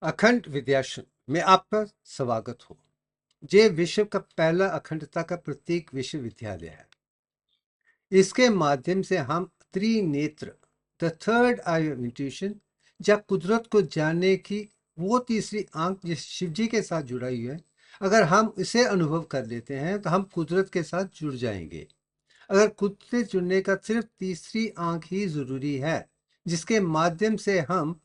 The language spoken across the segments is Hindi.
अखंड विद्याश्रम में आपका स्वागत हो। ये विश्व का पहला अखंडता का प्रतीक विश्वविद्यालय है। इसके माध्यम से हम Trinetra the third I of intuition या कुदरत को जानने की वो तीसरी आंख जिस शिव जी के साथ जुड़ा हुई है, अगर हम इसे अनुभव कर लेते हैं तो हम कुदरत के साथ जुड़ जाएंगे। अगर खुद से जुड़ने का सिर्फ तीसरी आंख ही जरूरी है जिसके माध्यम से हम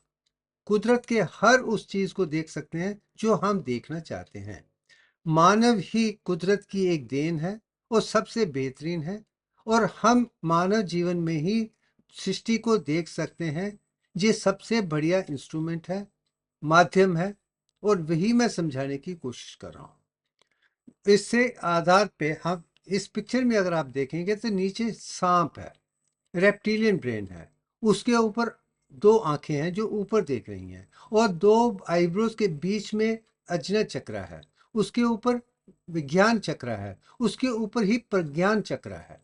कुदरत के हर उस चीज को देख सकते हैं जो हम देखना चाहते हैं। मानव ही कुदरत की एक देन है और सबसे बेहतरीन है, और हम मानव जीवन में ही सृष्टि को देख सकते हैं। ये सबसे बढ़िया इंस्ट्रूमेंट है, माध्यम है, और वही मैं समझाने की कोशिश कर रहा हूँ। इससे आधार पे हम इस पिक्चर में अगर आप देखेंगे तो नीचे सांप है, रेप्टिलियन ब्रेन है, उसके ऊपर दो आंखें हैं जो ऊपर देख रही हैं, और दो आईब्रोज के बीच में अजनय चक्र है, उसके ऊपर विज्ञान चक्र है, उसके ऊपर ही प्रज्ञान चक्र है।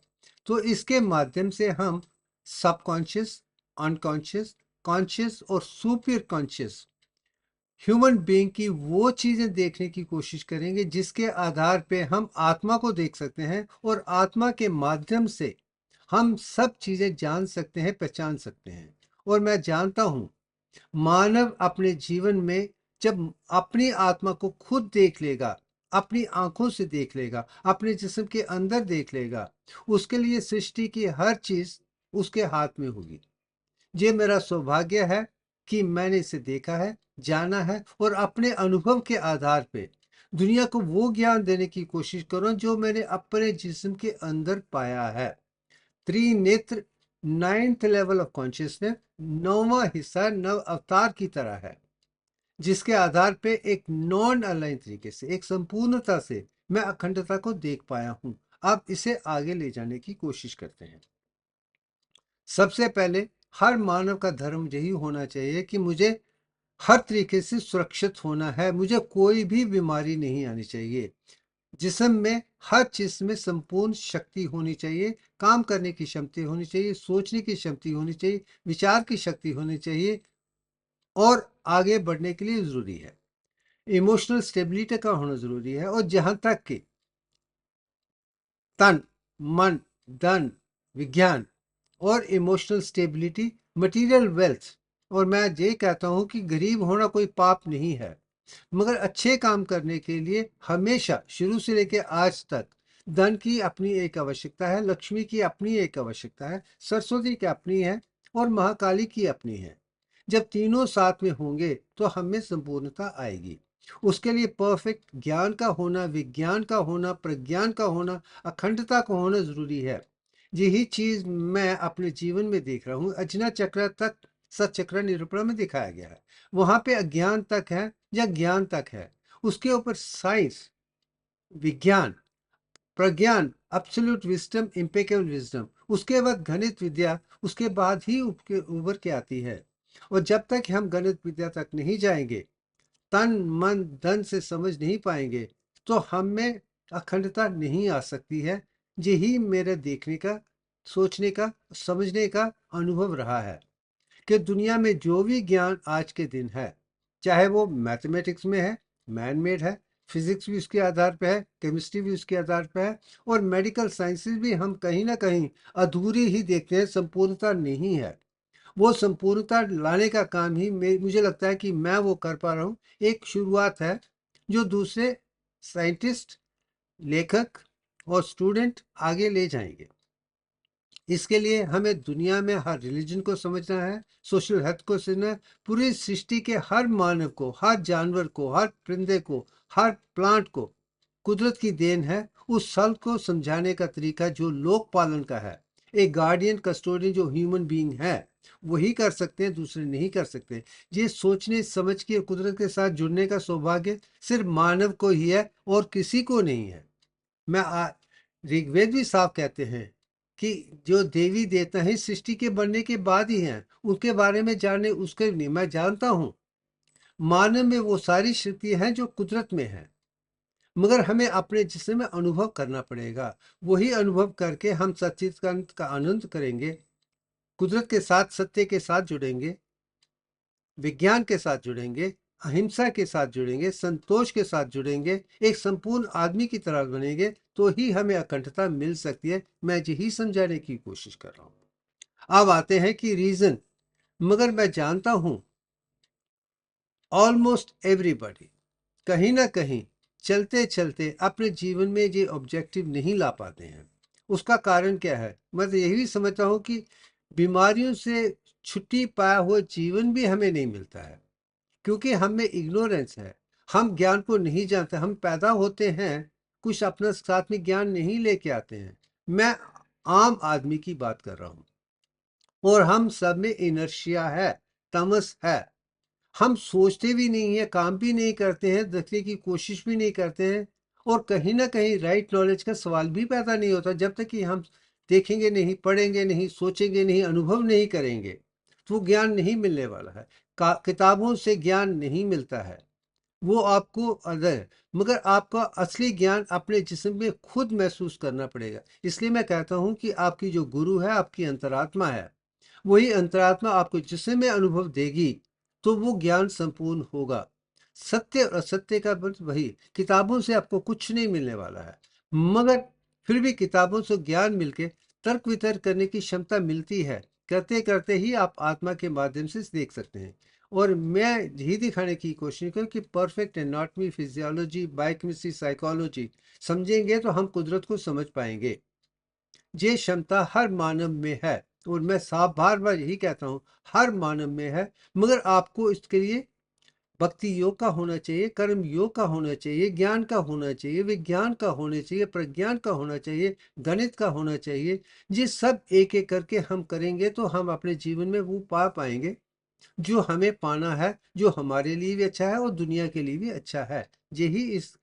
तो इसके माध्यम से हम सबकॉन्शियस, अनकॉन्शियस, कॉन्शियस और सुपर कॉन्शियस ह्यूमन बीइंग की वो चीजें देखने की कोशिश करेंगे जिसके आधार पे हम आत्मा को देख सकते हैं, और आत्मा के माध्यम से हम सब चीजें जान सकते हैं, पहचान सकते हैं। और मैं जानता हूं मानव अपने जीवन में जब अपनी आत्मा को खुद देख लेगा, अपनी आंखों से देख लेगा, अपने जिस्म के अंदर देख लेगा, उसके लिए सृष्टि की हर चीज उसके हाथ में होगी। ये मेरा सौभाग्य है कि मैंने इसे देखा है, जाना है, और अपने अनुभव के आधार पे दुनिया को वो ज्ञान देने की कोशिश करूं जो मैंने अपने जिस्म के अंदर पाया है। Trinetra, ninth level of consciousness, नौवां हिस्सा नव अवतार की तरह है, जिसके आधार पे एक नॉन अलाइन तरीके से, एक संपूर्णता से मैं अखंडता को देख पाया हूं। अब इसे आगे ले जाने की कोशिश करते हैं। सबसे पहले हर मानव का धर्म यही होना चाहिए कि मुझे हर तरीके से सुरक्षित होना है, मुझे कोई भी बीमारी नहीं आनी चाहिए। जिस्म में हर चीज में संपूर्ण शक्ति होनी चाहिए, काम करने की क्षमता होनी चाहिए, सोचने की क्षमता होनी चाहिए, विचार की शक्ति होनी चाहिए, और आगे बढ़ने के लिए जरूरी है इमोशनल स्टेबिलिटी का होना जरूरी है। और जहां तक कि तन, मन, धन, विज्ञान और इमोशनल स्टेबिलिटी, मटेरियल वेल्थ, और मैं ये कहता हूं कि गरीब होना कोई पाप नहीं है, मगर अच्छे काम करने के लिए हमेशा शुरू से लेकर आज तक धन की अपनी एक आवश्यकता है, लक्ष्मी की अपनी एक आवश्यकता है, सरस्वती की अपनी है, और महाकाली की अपनी है। जब तीनों साथ में होंगे तो हमें संपूर्णता आएगी। उसके लिए परफेक्ट ज्ञान का होना, विज्ञान का होना, प्रज्ञान का होना, अखंडता का होना जरूरी है। यही चीज मैं अपने जीवन में देख रहा हूँ। अजना चक्र तक सचक्र निरूपण में दिखाया गया है, वहां पे अज्ञान तक है या ज्ञान तक है, उसके ऊपर साइंस, विज्ञान, प्रज्ञान, एब्सोल्यूट विजडम, इम्पेकेबल विजडम, उसके बाद गणित विद्या, उसके बाद ही उभर के आती है। और जब तक हम गणित विद्या तक नहीं जाएंगे, तन मन धन से समझ नहीं पाएंगे, तो हम में अखंडता नहीं आ सकती है। यही मेरे देखने का, सोचने का, समझने का अनुभव रहा है कि दुनिया में जो भी ज्ञान आज के दिन है, चाहे वो मैथमेटिक्स में है, मैन मेड है, फिजिक्स भी उसके आधार पे है, केमिस्ट्री भी उसके आधार पे है, और मेडिकल साइंसेस भी हम कहीं ना कहीं अधूरी ही देखते हैं, संपूर्णता नहीं है। वो संपूर्णता लाने का काम ही मुझे लगता है कि मैं वो कर पा रहा हूँ। एक शुरुआत है जो दूसरे साइंटिस्ट, लेखक और स्टूडेंट आगे ले जाएंगे। इसके लिए हमें दुनिया में हर रिलीजन को समझना है, सोशल हेल्थ को समझना है, पूरी सृष्टि के हर मानव को, हर जानवर को, हर परिंदे को, हर प्लांट को कुदरत की देन है। उस सल को समझाने का तरीका जो लोक पालन का है, एक गार्डियन कस्टोडियन जो ह्यूमन बीइंग है, वही कर सकते हैं, दूसरे नहीं कर सकते। ये सोचने समझ के कुदरत के साथ जुड़ने का सौभाग्य सिर्फ मानव को ही है और किसी को नहीं है। मैं ऋग्वेद भी साफ कहते हैं कि जो देवी देवता है सृष्टि के बनने के बाद ही हैं, उनके बारे में जानने उसके नहीं। मैं जानता हूं मानव में वो सारी शक्तियां हैं जो कुदरत में है, मगर हमें अपने जिस्म में अनुभव करना पड़ेगा। वही अनुभव करके हम सच्चिदानंद का आनंद करेंगे, कुदरत के साथ, सत्य के साथ जुड़ेंगे, विज्ञान के साथ जुड़ेंगे, अहिंसा के साथ जुड़ेंगे, संतोष के साथ जुड़ेंगे, एक संपूर्ण आदमी की तरह बनेंगे, तो ही हमें अखंडता मिल सकती है। मैं यही समझाने की कोशिश कर रहा हूं। अब आते हैं कि रीजन। मगर मैं जानता हूं ऑलमोस्ट एवरीबॉडी कहीं ना कहीं चलते चलते अपने जीवन में ये ऑब्जेक्टिव नहीं ला पाते हैं। उसका कारण क्या है? मैं तो यही समझता हूँ कि बीमारियों से छुट्टी पाया हुआ जीवन भी हमें नहीं मिलता है, क्योंकि हम में इग्नोरेंस है। हम ज्ञान को नहीं जानते। हम पैदा होते हैं, कुछ अपना साथ में ज्ञान नहीं लेके आते हैं। मैं आम आदमी की बात कर रहा हूँ, और हम सब में इनर्शिया है, तमस है। हम सोचते भी नहीं है, काम भी नहीं करते हैं, देखने की कोशिश भी नहीं करते हैं, और कहीं ना कहीं राइट नॉलेज का सवाल भी पैदा नहीं होता। जब तक कि हम देखेंगे नहीं, पढ़ेंगे नहीं, सोचेंगे नहीं, अनुभव नहीं करेंगे, तो ज्ञान नहीं मिलने वाला है। किताबों से ज्ञान नहीं मिलता है, वो आपको अदर। मगर आपका असली ज्ञान अपने जिस्म में खुद महसूस करना पड़ेगा। इसलिए मैं कहता हूँ कि आपकी जो गुरु है, आपकी अंतरात्मा है, वही अंतरात्मा आपको जिस्म में अनुभव देगी, तो वो ज्ञान संपूर्ण होगा। सत्य और असत्य का बस वही, किताबों से आपको कुछ नहीं मिलने वाला है। मगर फिर भी किताबों से ज्ञान मिलके तर्क वितर्क करने की क्षमता मिलती है। करते करते ही आप आत्मा के माध्यम से देख सकते हैं। और मैं यही दिखाने की कोशिश करूँ कि perfect anatomy, physiology, biochemistry, psychology समझेंगे तो हम कुदरत को समझ पाएंगे। ये क्षमता हर मानव में है, और मैं साफ बार बार यही कहता हूँ, हर मानव में है। मगर आपको इसके लिए भक्ति योग का होना चाहिए, कर्म योग का होना चाहिए, ज्ञान का होना चाहिए, विज्ञान का होना चाहिए, प्रज्ञान का होना चाहिए, गणित का होना चाहिए। ये सब एक एक करके हम करेंगे तो हम अपने जीवन में वो पा पाएंगे जो हमें पाना है, जो हमारे लिए भी अच्छा है और दुनिया के लिए भी अच्छा है। यही इस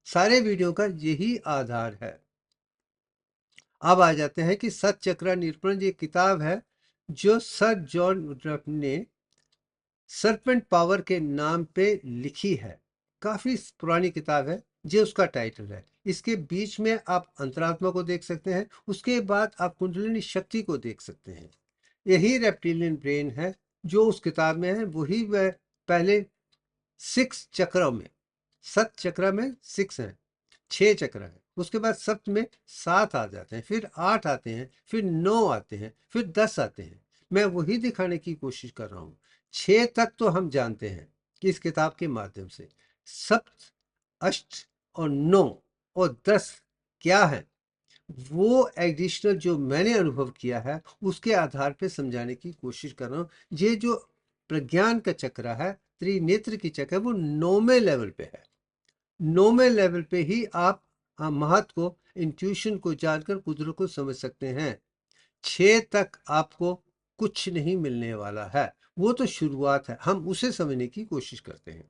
सारे वीडियो का यही आधार है। अब आ जाते हैं कि सत चक्र निरूपण, ये किताब है जो सर जॉन वुडरफ ने सरपेंट पावर के नाम पे लिखी है। काफी पुरानी किताब है, ये उसका टाइटल है। इसके बीच में आप अंतरात्मा को देख सकते हैं, उसके बाद आप कुंडलिनी शक्ति को देख सकते हैं। यही रेप्टिलियन ब्रेन है जो उस किताब में है। वही वह पहले 6 चक्रों में, सत चक्र में 6 है, 6 चक्र है, उसके बाद सप्त में 7 आ जाते हैं, फिर 8 आते हैं, फिर 9 आते हैं, फिर 10 आते हैं। मैं वही दिखाने की कोशिश कर रहा हूँ। 6 तक तो हम जानते हैं कि इस किताब के माध्यम से। सप्त, अष्ट और 9 और 10 क्या है, वो एडिशनल जो मैंने अनुभव किया है उसके आधार पे समझाने की कोशिश कर रहा हूँ। ये जो प्रज्ञान का चक्र है, त्रिनेत्र की चक्र, वो 9वें लेवल पे है। 9वें लेवल पे ही आप महत्व को, इंट्यूशन को जानकर कुदरत को समझ सकते हैं। 6 तक आपको कुछ नहीं मिलने वाला है, वो तो शुरुआत है, हम उसे समझने की कोशिश करते हैं।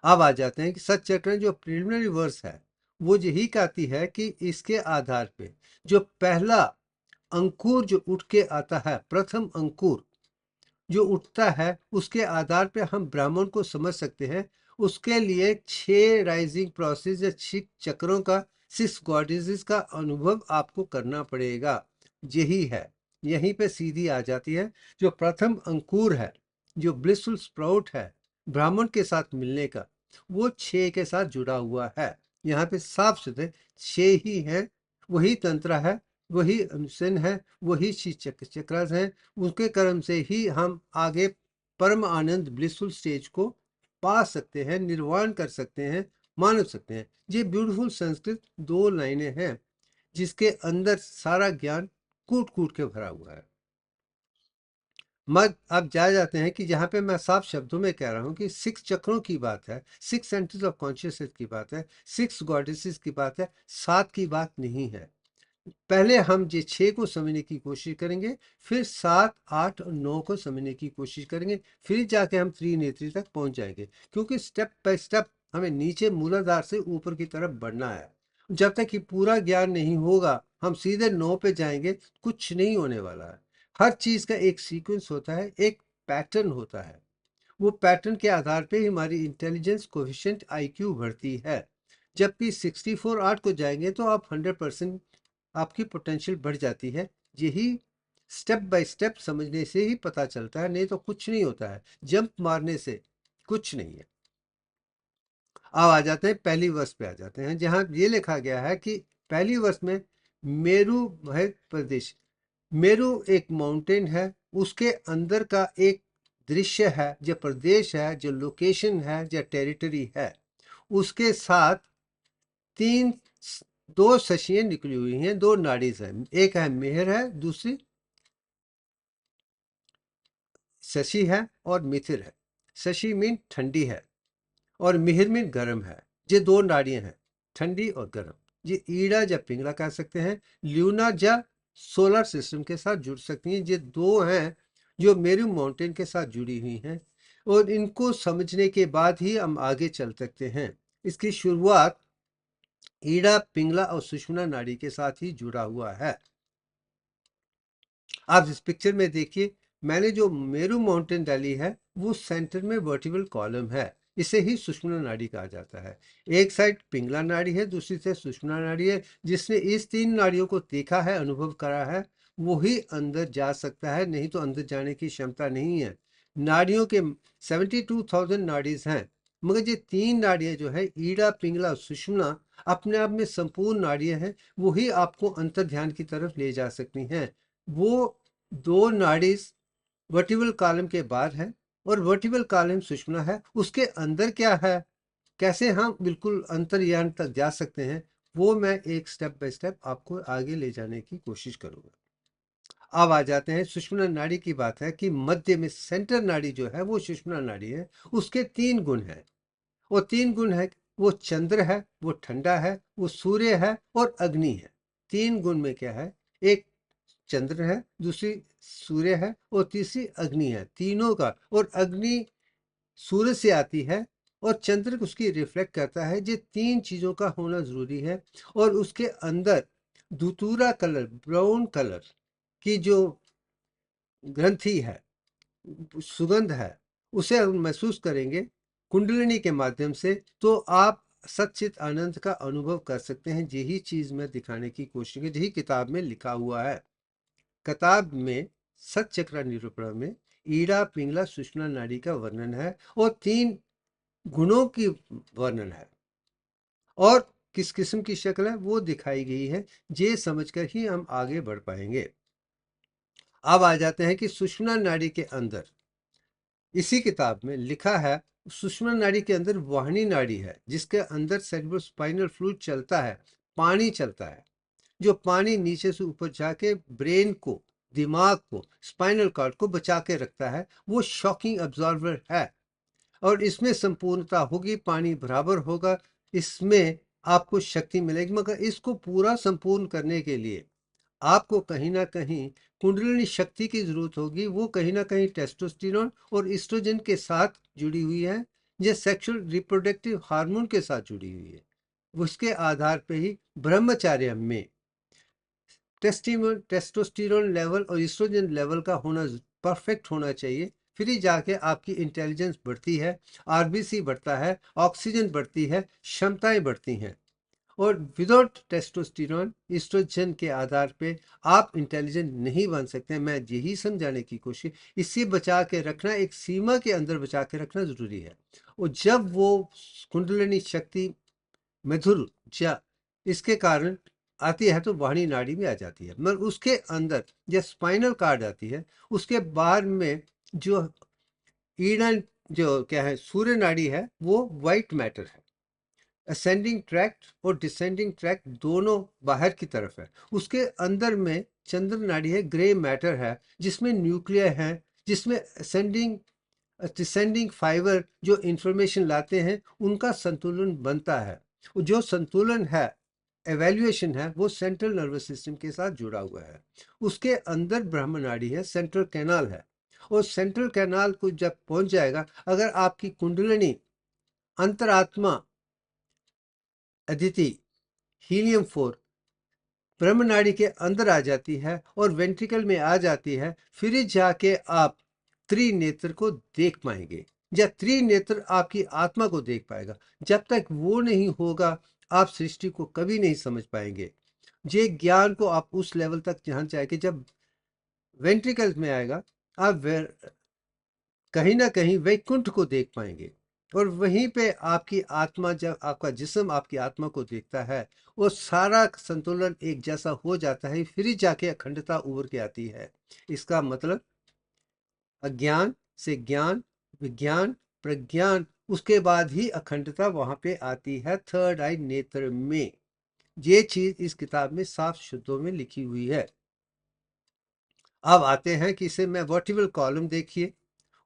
अब आ जाते हैं कि सत चक्र जो प्रिलिमिनरी वर्स है, वो यही कहती है कि इसके आधार पे जो पहला अंकुर जो उठ के आता है, प्रथम अंकुर जो उठता है, उसके आधार पे हम ब्राह्मण को समझ सकते हैं। उसके लिए 6 राइजिंग प्रोसेस या 6 चक्रों का, 6 गॉडेसेस का अनुभव आपको करना पड़ेगा। यही है, यहीं पे सीधी आ जाती है। जो प्रथम अंकुर है, जो ब्लिसफुल स्प्राउट है ब्राह्मण के साथ मिलने का, वो 6 के साथ जुड़ा हुआ है। यहाँ पे साफ सुथरे 6 ही है। वही तंत्र है, वही अनुसन है, वही चक्रास है। उसके कर्म से ही हम आगे परम आनंद ब्लिसफुल स्टेज को पा सकते हैं, निर्वाण कर सकते हैं, मान सकते हैं। ये ब्यूटीफुल संस्कृत 2 लाइनें हैं जिसके अंदर सारा ज्ञान कूट कूट के भरा हुआ है। मग अब जा जाते हैं कि जहाँ पे मैं साफ शब्दों में कह रहा हूँ कि 6 चक्रों की बात है, 6 सेंटर्स ऑफ कॉन्शियसनेस की बात है, 6 गॉडेसेस की बात है, 7 की बात नहीं है। पहले हम ये 6 को समझने की कोशिश करेंगे, फिर 7, 8 और 9 को समझने की कोशिश करेंगे, फिर जाके हम त्रिनेत्री तक पहुंच जाएंगे। क्योंकि स्टेप बाय स्टेप हमें नीचे मूलाधार से ऊपर की तरफ बढ़ना है। जब तक कि पूरा ज्ञान नहीं होगा, हम सीधे 9 पे जाएंगे, कुछ नहीं होने वाला है। हर चीज का एक सीक्वेंस होता है, एक पैटर्न होता है। वो पैटर्न के आधार पे ही हमारी इंटेलिजेंस कोएफिशिएंट आईक्यू बढ़ती है। जबकि 64 8 को जाएंगे तो आप 100% आपकी पोटेंशियल बढ़ जाती है। यही स्टेप बाय स्टेप समझने से ही पता चलता है, नहीं तो कुछ नहीं होता है। जंप मारने से कुछ नहीं है। अब आ जाते हैं पहली वर्ष पे, आ जाते हैं जहां ये लिखा गया है कि पहली वर्ष में मेरू है प्रदेश। मेरू एक माउंटेन है, उसके अंदर का एक दृश्य है, जो प्रदेश है, जो लोकेशन है, जो टेरिटरी है, उसके साथ तीन दो शशियां निकली हुई हैं, दो नाड़ीज हैं। एक है मिहिर है, दूसरी शशि है और मिथिर है। शशि मीन ठंडी है और मिहिर मीन गर्म है। ये दो नाड़ियां हैं, ठंडी और गर्म। ये ईड़ा या पिंगला कह सकते हैं, ल्यूना या सोलर सिस्टम के साथ जुड़ सकती हैं। ये दो हैं जो मेरू माउंटेन के साथ जुड़ी हुई हैं, और इनको समझने के बाद ही हम आगे चल सकते हैं। इसकी शुरुआत ईड़ा, पिंगला और सुषुम्ना नाड़ी के साथ ही जुड़ा हुआ है। आप इस पिक्चर में देखिए, मैंने जो मेरू माउंटेन डाली है वो सेंटर में वर्टिकल कॉलम है। इसे ही सुषुम्ना नाड़ी कहा जाता है। एक साइड पिंगला नाड़ी है, दूसरी साइड सुषुम्ना नाड़ी है। जिसने इस तीन नाड़ियों को देखा है, अनुभव करा है, वो ही अंदर जा सकता है, नहीं तो अंदर जाने की क्षमता नहीं है। नाड़ियों के 72,000 नाड़ीज हैं, मगर ये तीन नाड़ियां जो है ईड़ा, पिंगला और सुषुम्ना, अपने आप में संपूर्ण नाड़ियां हैं। वही आपको अंतर ध्यान की तरफ ले जा सकती हैं। वो दो नाड़ी वर्टिबल कॉलम के बाद है, और वर्टिबल कॉलम सुषुम्ना है। उसके अंदर क्या है, कैसे हम बिल्कुल अंतर्यान तक जा सकते हैं, वो मैं एक स्टेप बाय स्टेप आपको आगे ले जाने की कोशिश करूंगा। अब आ जाते हैं सुषुम्ना नाड़ी की। बात है कि मध्य में सेंटर नाड़ी जो है वो सुषुम्ना नाड़ी है। उसके तीन गुण हैं, वो तीन गुण है, वो चंद्र है, वो ठंडा है, वो सूर्य है और अग्नि है। तीन गुण में क्या है, एक चंद्र है, दूसरी सूर्य है और तीसरी अग्नि है। तीनों का, और अग्नि सूर्य से आती है और चंद्र उसकी रिफ्लेक्ट करता है। ये तीन चीजों का होना जरूरी है। और उसके अंदर धुतूरा कलर, ब्राउन कलर की जो ग्रंथि है, सुगंध है, उसे हम महसूस करेंगे कुंडलिनी के माध्यम से, तो आप सच्चित आनंद का अनुभव कर सकते हैं। यही चीज मैं दिखाने की कोशिश की, यही किताब में लिखा हुआ है। किताब में सतचक्र निरूपण में ईड़ा, पिंगला, सुषुम्ना नाड़ी का वर्णन है, और तीन गुणों की वर्णन है, और किस किस्म की शक्ल है वो दिखाई गई है। ये समझकर ही हम आगे बढ़ पाएंगे। अब आ जाते हैं कि सुषुम्ना नाड़ी के अंदर, इसी किताब में लिखा है, सुषुम्ना नाड़ी के अंदर वाहिनी नाड़ी है, जिसके अंदर सेरेब्रोस्पाइनल फ्लूइड चलता है, पानी चलता है। जो पानी नीचे से ऊपर जाके ब्रेन को, दिमाग को, स्पाइनल कॉर्ड को बचा के रखता है। वो शॉकिंग अब्जॉर्बर है, और इसमें संपूर्णता होगी, पानी बराबर होगा, इसमें आपको शक्ति मिलेगी। मगर इसको पूरा संपूर्ण करने के लिए आपको कहीं ना कहीं कुंडलिनी शक्ति की जरूरत होगी। वो कहीं ना कहीं टेस्टोस्टेरोन और एस्ट्रोजन के साथ जुड़ी हुई है, जो सेक्सुअल रिप्रोडक्टिव हार्मोन के साथ जुड़ी हुई है। उसके आधार पे ही ब्रह्मचर्य में टेस्टोस्टेरोन लेवल और एस्ट्रोजन लेवल का होना परफेक्ट होना चाहिए। फिर ही जाके आपकी इंटेलिजेंस बढ़ती है, आरबीसी बढ़ता है, ऑक्सीजन बढ़ती है, क्षमताएं बढ़ती हैं। और विदाउट टेस्टोस्टेरोन, एस्ट्रोजन के आधार पे आप इंटेलिजेंट नहीं बन सकते। मैं यही समझाने की कोशिश, इसे बचा के रखना, एक सीमा के अंदर बचा के रखना जरूरी है। और जब वो कुंडलिनी शक्ति मधुर या इसके कारण आती है, तो वाहिनी नाड़ी में आ जाती है। मगर उसके अंदर जब स्पाइनल कार्ड आती है, उसके बाद में जो ईड़ा, जो क्या है, सूर्य नाड़ी है, वो वाइट मैटर है। असेंडिंग ट्रैक्ट और डिसेंडिंग ट्रैक्ट दोनों बाहर की तरफ है। उसके अंदर में चंद्र नाड़ी है, ग्रे मैटर है, जिसमें न्यूक्लियर है, जिसमें असेंडिंग डिसेंडिंग फाइबर जो इंफॉर्मेशन लाते हैं, उनका संतुलन बनता है। जो संतुलन है, एवेल्युएशन है, वो सेंट्रल नर्वस सिस्टम के साथ जुड़ा हुआ है। उसके अंदर ब्रह्म नाड़ी है, सेंट्रल कैनाल है। और सेंट्रल कैनाल को जब पहुंच जाएगा, अगर आपकी कुंडलिनी, अंतरात्मा, अदिति, हीलियम 4 ब्रह्म नाड़ी के अंदर आ जाती है और वेंट्रिकल में आ जाती है, फिर जाके आप त्रिनेत्र को देख पाएंगे, या त्रिनेत्र आपकी आत्मा को देख पाएगा। जब तक वो नहीं होगा, आप सृष्टि को कभी नहीं समझ पाएंगे। ये ज्ञान को आप उस लेवल तक जहां जाएंगे, जब वेंट्रिकल में आएगा, आप कहीं ना कहीं वैकुंठ को देख पाएंगे। और वहीं पे आपकी आत्मा, जब आपका जिस्म आपकी आत्मा को देखता है, वो सारा संतुलन एक जैसा हो जाता है, फिर ही जाके अखंडता उभर के आती है। इसका मतलब अज्ञान से ज्ञान, विज्ञान, प्रज्ञान, उसके बाद ही अखंडता वहां पे आती है थर्ड आई नेत्र में। ये चीज इस किताब में साफ शब्दों में लिखी हुई है। अब आते हैं कि इसे मैं वर्टिबल कॉलम देखिए,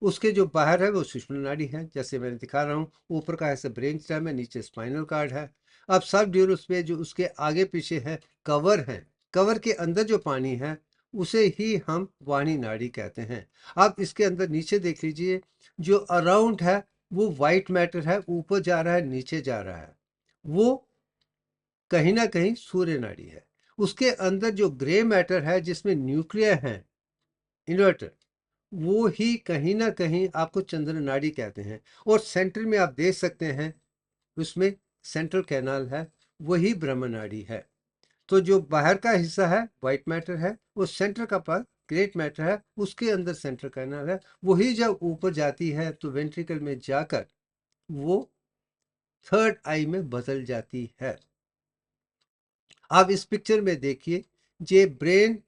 उसके जो बाहर है वो सुषुम्ना नाड़ी है, जैसे मैंने दिखा रहा हूँ। ऊपर का ऐसे ब्रेन स्टेम है, नीचे स्पाइनल कार्ड है। अब सब ड्यूरल पे जो उसके आगे पीछे है कवर है, कवर के अंदर जो पानी है उसे ही हम वाणी नाड़ी कहते हैं। अब इसके अंदर नीचे देख लीजिए, जो अराउंड है वो वाइट मैटर है, ऊपर जा रहा है नीचे जा रहा है, वो कहीं ना कहीं सूर्य नाड़ी है। उसके अंदर जो ग्रे मैटर है जिसमें न्यूक्लियर है, इन्वर्टर, वो ही कहीं ना कहीं आपको चंद्र नाड़ी कहते हैं। और सेंटर में आप देख सकते हैं, उसमें सेंट्रल कैनाल है, वही ब्रह्म नाड़ी है। तो जो बाहर का हिस्सा है व्हाइट मैटर है, वो सेंटर का पार्ट ग्रेट मैटर है, उसके अंदर सेंट्रल कैनाल है। वही जब ऊपर जाती है तो वेंट्रिकल में जाकर वो थर्ड आई में बदल जाती है। आप इस पिक्चर में देखिए, ये ब्रेन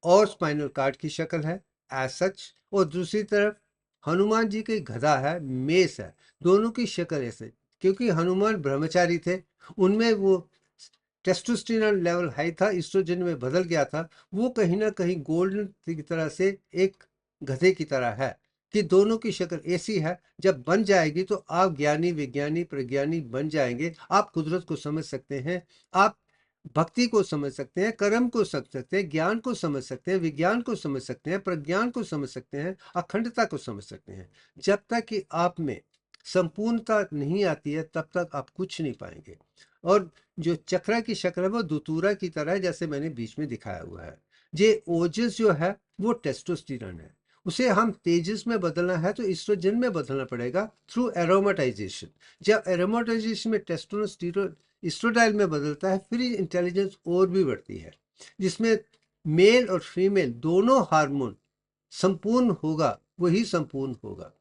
और स्पाइनल कार्ड की शक्ल है एज सच, और दूसरी तरफ हनुमान जी की गदा है, मेस है। दोनों की शक्ल ऐसे, क्योंकि हनुमान ब्रह्मचारी थे, उनमें वो टेस्टोस्टेरोन लेवल हाई था, एस्ट्रोजन में बदल गया था। वो कहीं ना कहीं गोल्डन की तरह से एक गधे की तरह है, कि दोनों की शक्ल ऐसी है। जब बन जाएगी तो आप ज्ञानी, विज्ञानी, प्रज्ञानी बन जाएंगे। आप कुदरत को समझ सकते हैं, आप भक्ति को समझ सकते हैं, कर्म को समझ सकते हैं, ज्ञान को समझ सकते हैं, विज्ञान को समझ सकते हैं, प्रज्ञान को समझ सकते हैं, अखंडता को समझ सकते हैं। जब तक कि आप में संपूर्णता नहीं आती है तब तक आप कुछ नहीं पाएंगे। और जो चक्र की शक्ल है वो दुतूरा की तरह है, जैसे मैंने बीच में दिखाया हुआ है। ये ओजस जो है वो टेस्टोस्टेरोन है, उसे हम तेजस में बदलना है तो ईस्ट्रोजन में बदलना पड़ेगा थ्रू एरोमेटाइजेशन। जब एरोमेटाइजेशन में टेस्टोस्टेरोन एस्ट्रोडाइल में बदलता है, फिर इंटेलिजेंस और भी बढ़ती है, जिसमें मेल और फीमेल दोनों हार्मोन संपूर्ण होगा, वही संपूर्ण होगा।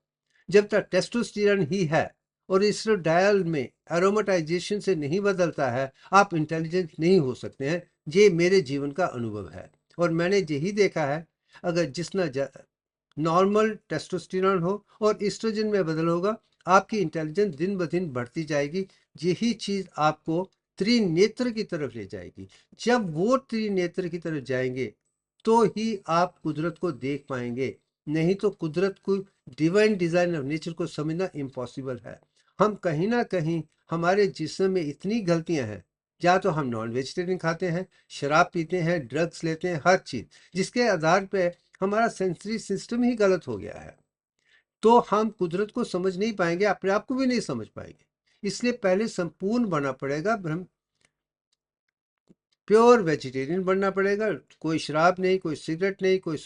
जब तक टेस्टोस्टेरोन ही है और एस्ट्रोडायल में एरोमेटाइजेशन से नहीं बदलता है, आप इंटेलिजेंट नहीं हो सकते हैं। ये मेरे जीवन का अनुभव है और मैंने यही देखा है। अगर जितना नॉर्मल टेस्टोस्टेरोन हो और एस्ट्रोजन में बदल होगा, आपकी इंटेलिजेंस दिन ब दिन बढ़ती जाएगी। यही चीज आपको त्रिनेत्र की तरफ ले जाएगी। जब वो त्रिनेत्र की तरफ जाएंगे तो ही आप कुदरत को देख पाएंगे, नहीं तो कुदरत को, डिवाइन डिजाइन ऑफ नेचर को समझना इम्पॉसिबल है। हम कहीं ना कहीं हमारे जिस्म में इतनी गलतियां हैं, या तो हम नॉन वेजिटेरियन खाते हैं, शराब पीते हैं, ड्रग्स लेते हैं, हर चीज जिसके आधार पे हमारा सेंसरी सिस्टम ही गलत हो गया है, तो हम कुदरत को समझ नहीं पाएंगे, अपने आप को भी नहीं समझ पाएंगे। इसलिए पहले संपूर्ण बनना पड़ेगा, ब्रह्म प्योर वेजिटेरियन बनना पड़ेगा। कोई शराब नहीं, कोई सिगरेट नहीं, कोई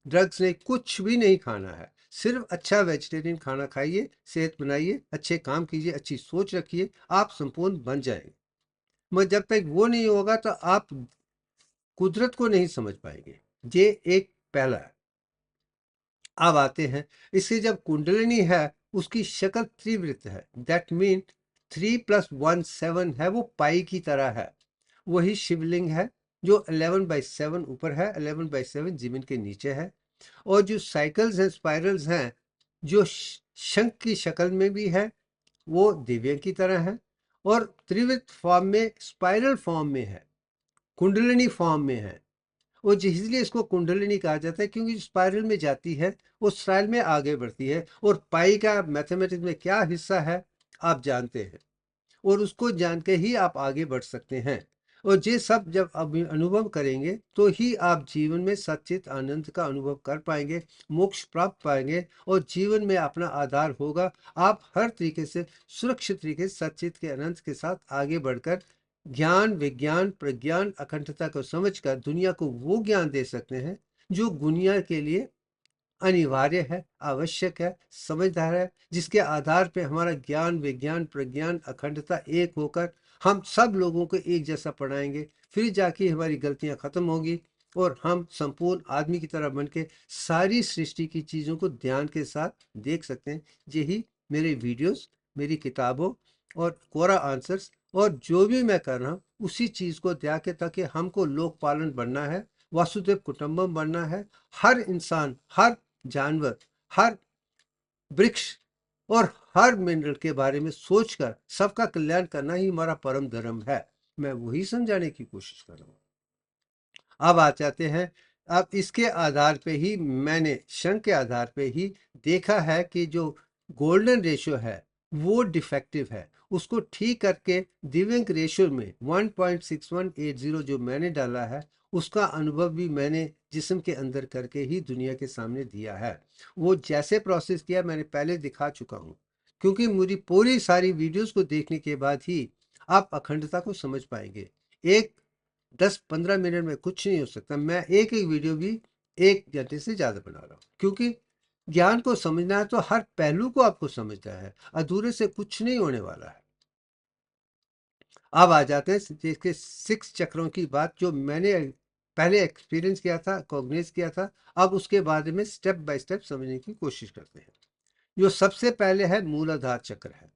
ड्रग्स नहीं, कुछ भी नहीं खाना है। सिर्फ अच्छा वेजिटेरियन खाना खाइए, सेहत बनाइए, अच्छे काम कीजिए, अच्छी सोच रखिए, आप संपूर्ण बन जाएंगे। मगर जब तक वो नहीं होगा तो आप कुदरत को नहीं समझ पाएंगे। ये एक पहला है। अब आते हैं, इसकी जब कुंडलिनी है उसकी शक्ल त्रिवृत्त है, दैट मीन 3+1 7 है, वो पाई की तरह है। वही शिवलिंग है जो 11/7 ऊपर है, 11/7 जमीन के नीचे है। और जो साइकिल्स हैं, स्पाइरल्स हैं, जो शंख की शक्ल में भी है, वो दिव्य की तरह है। और त्रिवृत्त फॉर्म में, स्पाइरल फॉर्म में है, कुंडलिनी फॉर्म में है। वो इसलिए इसको कुंडलिनी कहा जाता है क्योंकि स्पाइरल में जाती है, वो स्टाइल में आगे बढ़ती है। और पाई का मैथमेटिक्स में क्या हिस्सा है आप जानते हैं, और उसको जान के ही आप आगे बढ़ सकते हैं। और ये सब जब आप अनुभव करेंगे तो ही आप जीवन में सच्चित आनंद का अनुभव कर पाएंगे, मोक्ष प्राप्त पाएंगे और जीवन में अपना आधार होगा। आप हर तरीके से सुरक्षित तरीके से सच्चित के अनंत के साथ आगे बढ़कर ज्ञान, विज्ञान, प्रज्ञान, अखंडता को समझकर दुनिया को वो ज्ञान दे सकते हैं जो दुनिया के लिए अनिवार्य है, आवश्यक है, समझदार है, जिसके आधार पे हमारा ज्ञान, विज्ञान, प्रज्ञान, अखंडता एक होकर हम सब लोगों को एक जैसा पढ़ाएंगे। फिर जाके हमारी गलतियां खत्म होगी और हम संपूर्ण आदमी की तरह बन के सारी सृष्टि की चीज़ों को ध्यान के साथ देख सकते हैं। यही मेरे वीडियोस, मेरी किताबों और कोरा आंसर्स और जो भी मैं कर रहा हूँ उसी चीज़ को ध्यान के, ताकि हमको लोक पालन बनना है, वासुदेव कुटुंबम बनना है। हर इंसान, हर जानवर, हर वृक्ष और हर मिनरल के बारे में सोचकर सबका कल्याण करना ही हमारा परम धर्म है। मैं वही समझाने की कोशिश कर रहा हूँ। अब आ जाते हैं, अब इसके आधार पे ही मैंने शंख के आधार पे ही देखा है कि जो गोल्डन रेशियो है वो डिफेक्टिव है। उसको ठीक करके दिव्यांग रेशियो में 1.6180 जो मैंने डाला है, उसका अनुभव भी मैंने जिस्म के अंदर करके ही दुनिया के सामने दिया है। वो जैसे प्रोसेस किया मैंने पहले दिखा चुका हूँ, क्योंकि मेरी पूरी सारी वीडियोस को देखने के बाद ही आप अखंडता को समझ पाएंगे। एक 10-15 मिनट में कुछ नहीं हो सकता। मैं एक एक वीडियो भी 1 घंटे से ज़्यादा बना रहा हूँ, क्योंकि ज्ञान को समझना है तो हर पहलू को आपको समझना है, अधूरे से कुछ नहीं होने वाला है। अब आ जाते हैं इसके 6 चक्रों की बात, जो मैंने पहले एक्सपीरियंस किया था, कॉग्निज किया था। अब उसके बाद में स्टेप बाय स्टेप समझने की कोशिश करते हैं। जो सबसे पहले है मूलाधार चक्र है।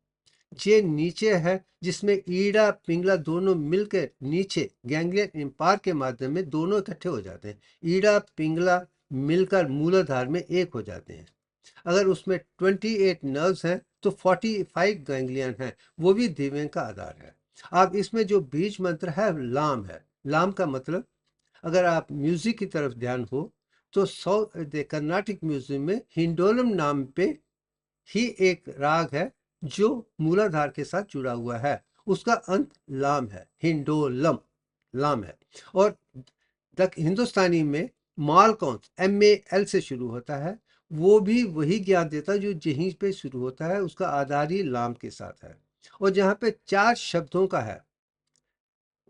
ये नीचे है, जिसमें ईड़ा पिंगला दोनों मिलकर नीचे गैंग्लियन इम्पार के माध्यम में दोनों इकट्ठे हो जाते हैं। ईड़ा पिंगला मिलकर मूलाधार में एक हो जाते हैं। अगर उसमें 28 नर्व्स हैं तो 45 गैंग्लियन हैं, वो भी दिव्यांग का आधार है। अब इसमें जो बीज मंत्र है लाम का मतलब, अगर आप म्यूजिक की तरफ ध्यान हो तो कर्नाटिक म्यूजिक में हिंडोलम नाम पे ही एक राग है जो मूलाधार के साथ जुड़ा हुआ है। उसका अंत लाम है, हिंडोलम लाम है। और हिंदुस्तानी में माल कौंस MAL से शुरू होता है, वो भी वही ज्ञान देता है जो यहीं पे शुरू होता है, उसका आधार ही लाम के साथ है। और जहाँ पे 4 शब्दों का है,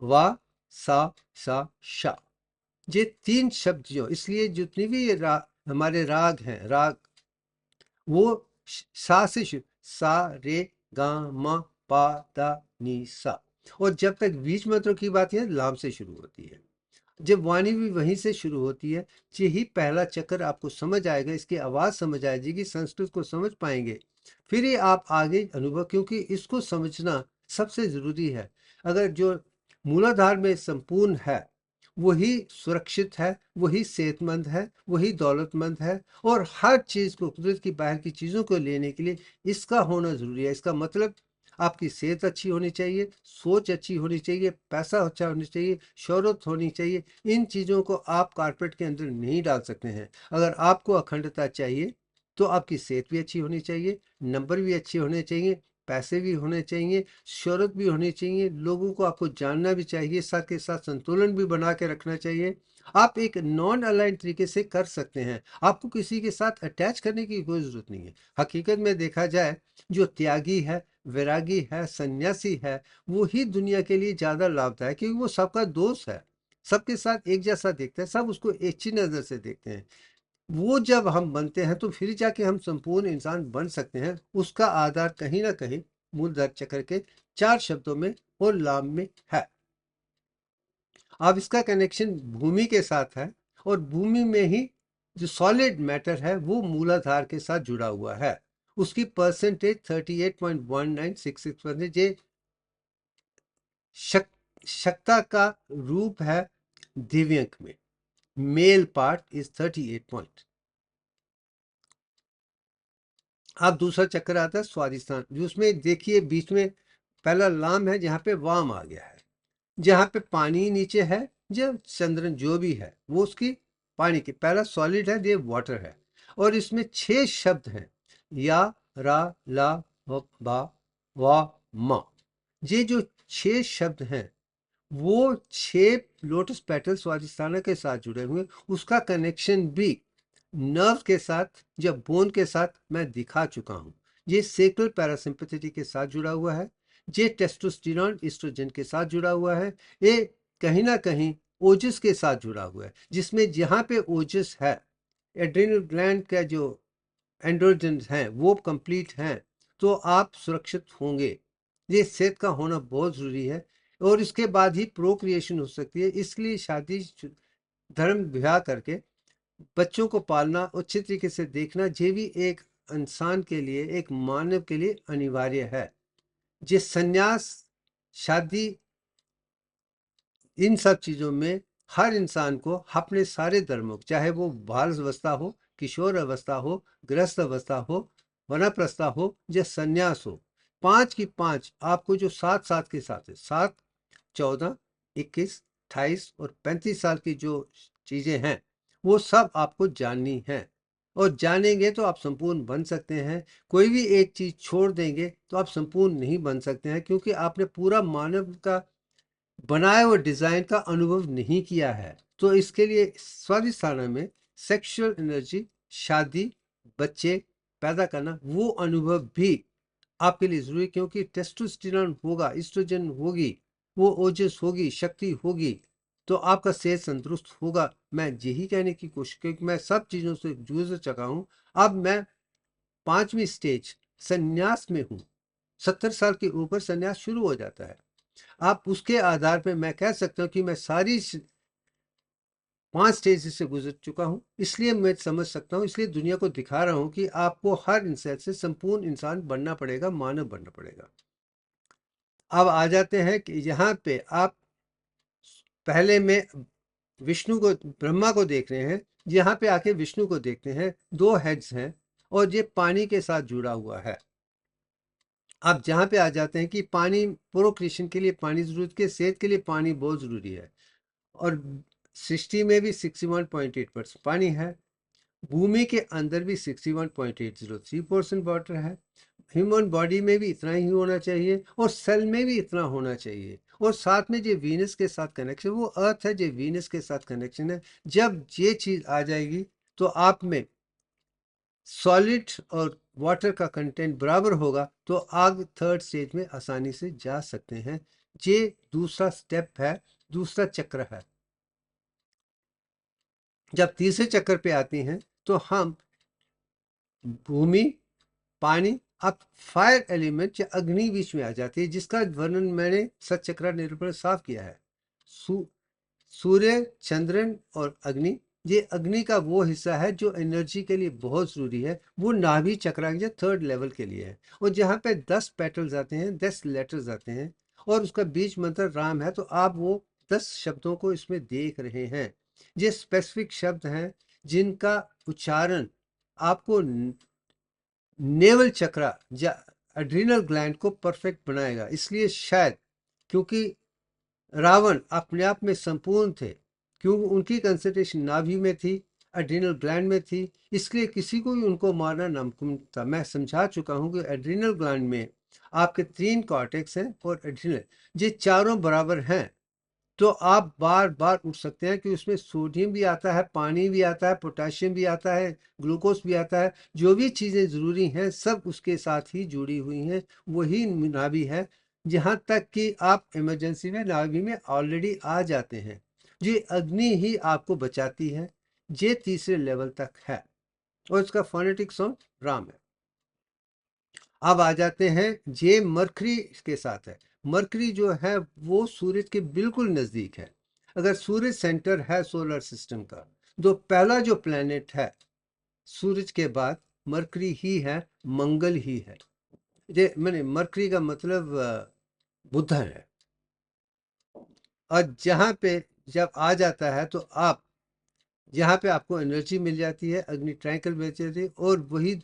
वा सा सा शा, ये 3 शब्द जो, इसलिए जितनी भी हमारे राग हैं, राग वो सा से शुरू, सा रे गा मा पा दा नी सा। और जब तक बीज मंत्रों की बात है लाम से शुरू होती है, जब वाणी भी वहीं से शुरू होती है। यही पहला चक्र आपको समझ आएगा, इसकी आवाज समझ आ जाएगी, संस्कृत को समझ पाएंगे, फिर ही आप आगे अनुभव, क्योंकि इसको समझना सबसे जरूरी है। अगर जो मूलाधार में संपूर्ण है वही सुरक्षित है, वही सेहतमंद है, वही दौलतमंद है, और हर चीज को, कुदरत की बाहर की चीजों को लेने के लिए इसका होना जरूरी है। इसका मतलब आपकी सेहत अच्छी होनी चाहिए, सोच अच्छी होनी चाहिए, पैसा अच्छा होना चाहिए, शोहरत होनी चाहिए। इन चीज़ों को आप कारपेट के अंदर नहीं डाल सकते हैं। अगर आपको अखंडता चाहिए तो आपकी सेहत भी अच्छी होनी चाहिए, नंबर भी अच्छे होने चाहिए, पैसे भी होने चाहिए, शोहरत भी होनी चाहिए, लोगों को आपको जानना भी चाहिए, साथ के साथ संतुलन भी बना के रखना चाहिए। आप एक नॉन अलाइन तरीके से कर सकते हैं, आपको किसी के साथ अटैच करने की कोई ज़रूरत नहीं है। हकीकत में देखा जाए, जो त्यागी है, वैरागी है, सन्यासी है, वो ही दुनिया के लिए ज़्यादा लाभदायक, क्योंकि वो सबका दोस्त है, सबके साथ एक जैसा देखता है, सब उसको एक ही नज़र से देखते हैं। वो जब हम बनते हैं तो फिर जाके हम संपूर्ण इंसान बन सकते हैं। उसका आधार कहीं ना कहीं मूलधर चक्र के 4 शब्दों में और लाभ में है। अब इसका कनेक्शन भूमि के साथ है, और भूमि में ही जो सॉलिड मैटर है वो मूलाधार के साथ जुड़ा हुआ है। उसकी परसेंटेज 38.1966% ये शक्ता का रूप है। दिव्यांग में मेल पार्ट इज 38 पॉइंट। अब दूसरा चक्कर आता है स्वादिष्ठान, जिसमें देखिए बीच में पहला लाम है, जहाँ पे वाम आ गया है, जहाँ पे पानी नीचे है, जो चंद्रन जो भी है वो उसकी पानी की, पहला सॉलिड है, ये वाटर है। और इसमें 6 शब्द हैं, या रा ला बा वा मा। ये जो 6 शब्द हैं वो 6 लोटस पेटल स्वादिष्ठाना के साथ जुड़े हुए। उसका कनेक्शन भी नर्व के साथ या बोन के साथ मैं दिखा चुका हूं। ये सेक्रल पैरासिम्पैथेटिक के साथ जुड़ा हुआ है, ये टेस्टोस्टेरोन एस्ट्रोजन के साथ जुड़ा हुआ है, ये कहीं ना कहीं ओजस के साथ जुड़ा हुआ है, जिसमें जहां पे ओजस है, एड्रिनल ग्लैंड का जो एंड्रोजन हैं वो कंप्लीट हैं, तो आप सुरक्षित होंगे। ये सेहत का होना बहुत ज़रूरी है, और इसके बाद ही प्रोक्रिएशन हो सकती है। इसलिए शादी धर्म विवाह करके बच्चों को पालना अच्छे तरीके से देखना, ये भी एक इंसान के लिए, एक मानव के लिए अनिवार्य है। ये संन्यास, शादी, इन सब चीज़ों में हर इंसान को अपने सारे धर्मों, चाहे वो बाल अवस्था हो, किशोर अवस्था हो, गृहस्थ अवस्था हो, वनप्रस्था हो या संन्यास हो, 5 की 5 आपको जो 7 के साथ है, 7, 14, 21, 28 और 35 साल की जो चीज़ें हैं, वो सब आपको जाननी है। और जानेंगे तो आप संपूर्ण बन सकते हैं। कोई भी एक चीज़ छोड़ देंगे तो आप संपूर्ण नहीं बन सकते हैं, क्योंकि आपने पूरा मानव का बनाए हुए डिजाइन का अनुभव नहीं किया है। तो इसके लिए स्वादिष्ठाना में सेक्सुअल एनर्जी, शादी, बच्चे पैदा करना, वो अनुभव भी आपके लिए जरूरी, क्योंकि टेस्टोस्टेरोन होगा, एस्ट्रोजन होगी, वो ओजस होगी, शक्ति होगी, तो आपका सेहत तंदुरुस्त होगा। मैं यही कहने की कोशिश, क्योंकि मैं सब चीजों से जूझ चुका हूं। अब मैं 5वीं स्टेज संन्यास में हूं। 70 साल के ऊपर संन्यास शुरू हो जाता है। आप उसके आधार पर मैं कह सकता हूँ कि मैं सारी 5 स्टेज से गुजर चुका हूँ, इसलिए मैं समझ सकता हूँ, इसलिए दुनिया को दिखा रहा हूँ कि आपको हर इंसान से संपूर्ण इंसान बनना पड़ेगा, मानव बनना पड़ेगा। अब आ जाते हैं कि यहाँ पे आप पहले में विष्णु को, ब्रह्मा को देख रहे हैं, यहाँ पे आके विष्णु को देखते हैं। 2 हेड्स हैं और ये पानी के साथ जुड़ा हुआ है। आप जहाँ पे आ जाते हैं कि पानी, प्रोक्रिएशन के लिए पानी जरूरत के, सेहत के लिए पानी बहुत जरूरी है। और सृष्टि में भी 61.8% पानी है। भूमि के अंदर भी 61.803% वाटर है। ह्यूमन बॉडी में भी इतना ही होना चाहिए और सेल में भी इतना होना चाहिए। और साथ में जो वीनस के साथ कनेक्शन, वो अर्थ है जो वीनस के साथ कनेक्शन है। जब ये चीज आ जाएगी तो आप में सॉलिड और वाटर का कंटेंट बराबर होगा, तो आग 3rd स्टेज में आसानी से जा सकते हैं। ये दूसरा स्टेप है, दूसरा चक्र है। जब तीसरे चक्कर पे आती हैं तो हम भूमि, पानी, अब फायर एलिमेंट या अग्नि बीच में आ जाती है, जिसका वर्णन मैंने सचक्रा निरूपण साफ किया है। सूर्य, चंद्रन और अग्नि, ये अग्नि का वो हिस्सा है जो एनर्जी के लिए बहुत जरूरी है। वो नाभि चक्रा या 3rd लेवल के लिए है। और जहाँ पे 10 पेटल्स आते हैं, 10 लेटर्स आते हैं और उसका बीज मंत्र राम है, तो आप वो 10 शब्दों को इसमें देख रहे हैं। ये स्पेसिफिक शब्द हैं जिनका उच्चारण आपको नेवल चक्रा या एड्रिनल ग्लैंड को परफेक्ट बनाएगा। इसलिए शायद, क्योंकि रावण अपने आप में संपूर्ण थे, क्योंकि उनकी कंसंट्रेशन नाभि में थी, एड्रिनल ग्लैंड में थी, इसलिए किसी को भी उनको मारना नामुमकिन था। मैं समझा चुका हूं कि एड्रिनल ग्लैंड में आपके 3 कॉर्टेक्स हैं और एड्रिनल, ये चारों बराबर हैं। तो आप बार बार उठ सकते हैं कि उसमें सोडियम भी आता है, पानी भी आता है, पोटेशियम भी आता है, ग्लूकोज भी आता है। जो भी चीज़ें ज़रूरी हैं सब उसके साथ ही जुड़ी हुई हैं। वही नाभि है, जहाँ तक कि आप इमरजेंसी में नाभि में ऑलरेडी आ जाते हैं। ये अग्नि ही आपको बचाती है। ये तीसरे लेवल तक है और इसका फोनेटिक साउंड राम है। अब आ जाते हैं, ये मरकरी के साथ है। मरकरी जो है वो सूरज के बिल्कुल नजदीक है। अगर सूरज सेंटर है सोलर सिस्टम का, तो पहला जो प्लेनेट है सूरज के बाद मरकरी ही है, मंगल ही है। ये मैंने मरकरी का मतलब बुध है। और जहाँ पे जब आ जाता है तो आप, यहाँ पे आपको एनर्जी मिल जाती है, अग्नि ट्रायंगल मिल जाती है, और वही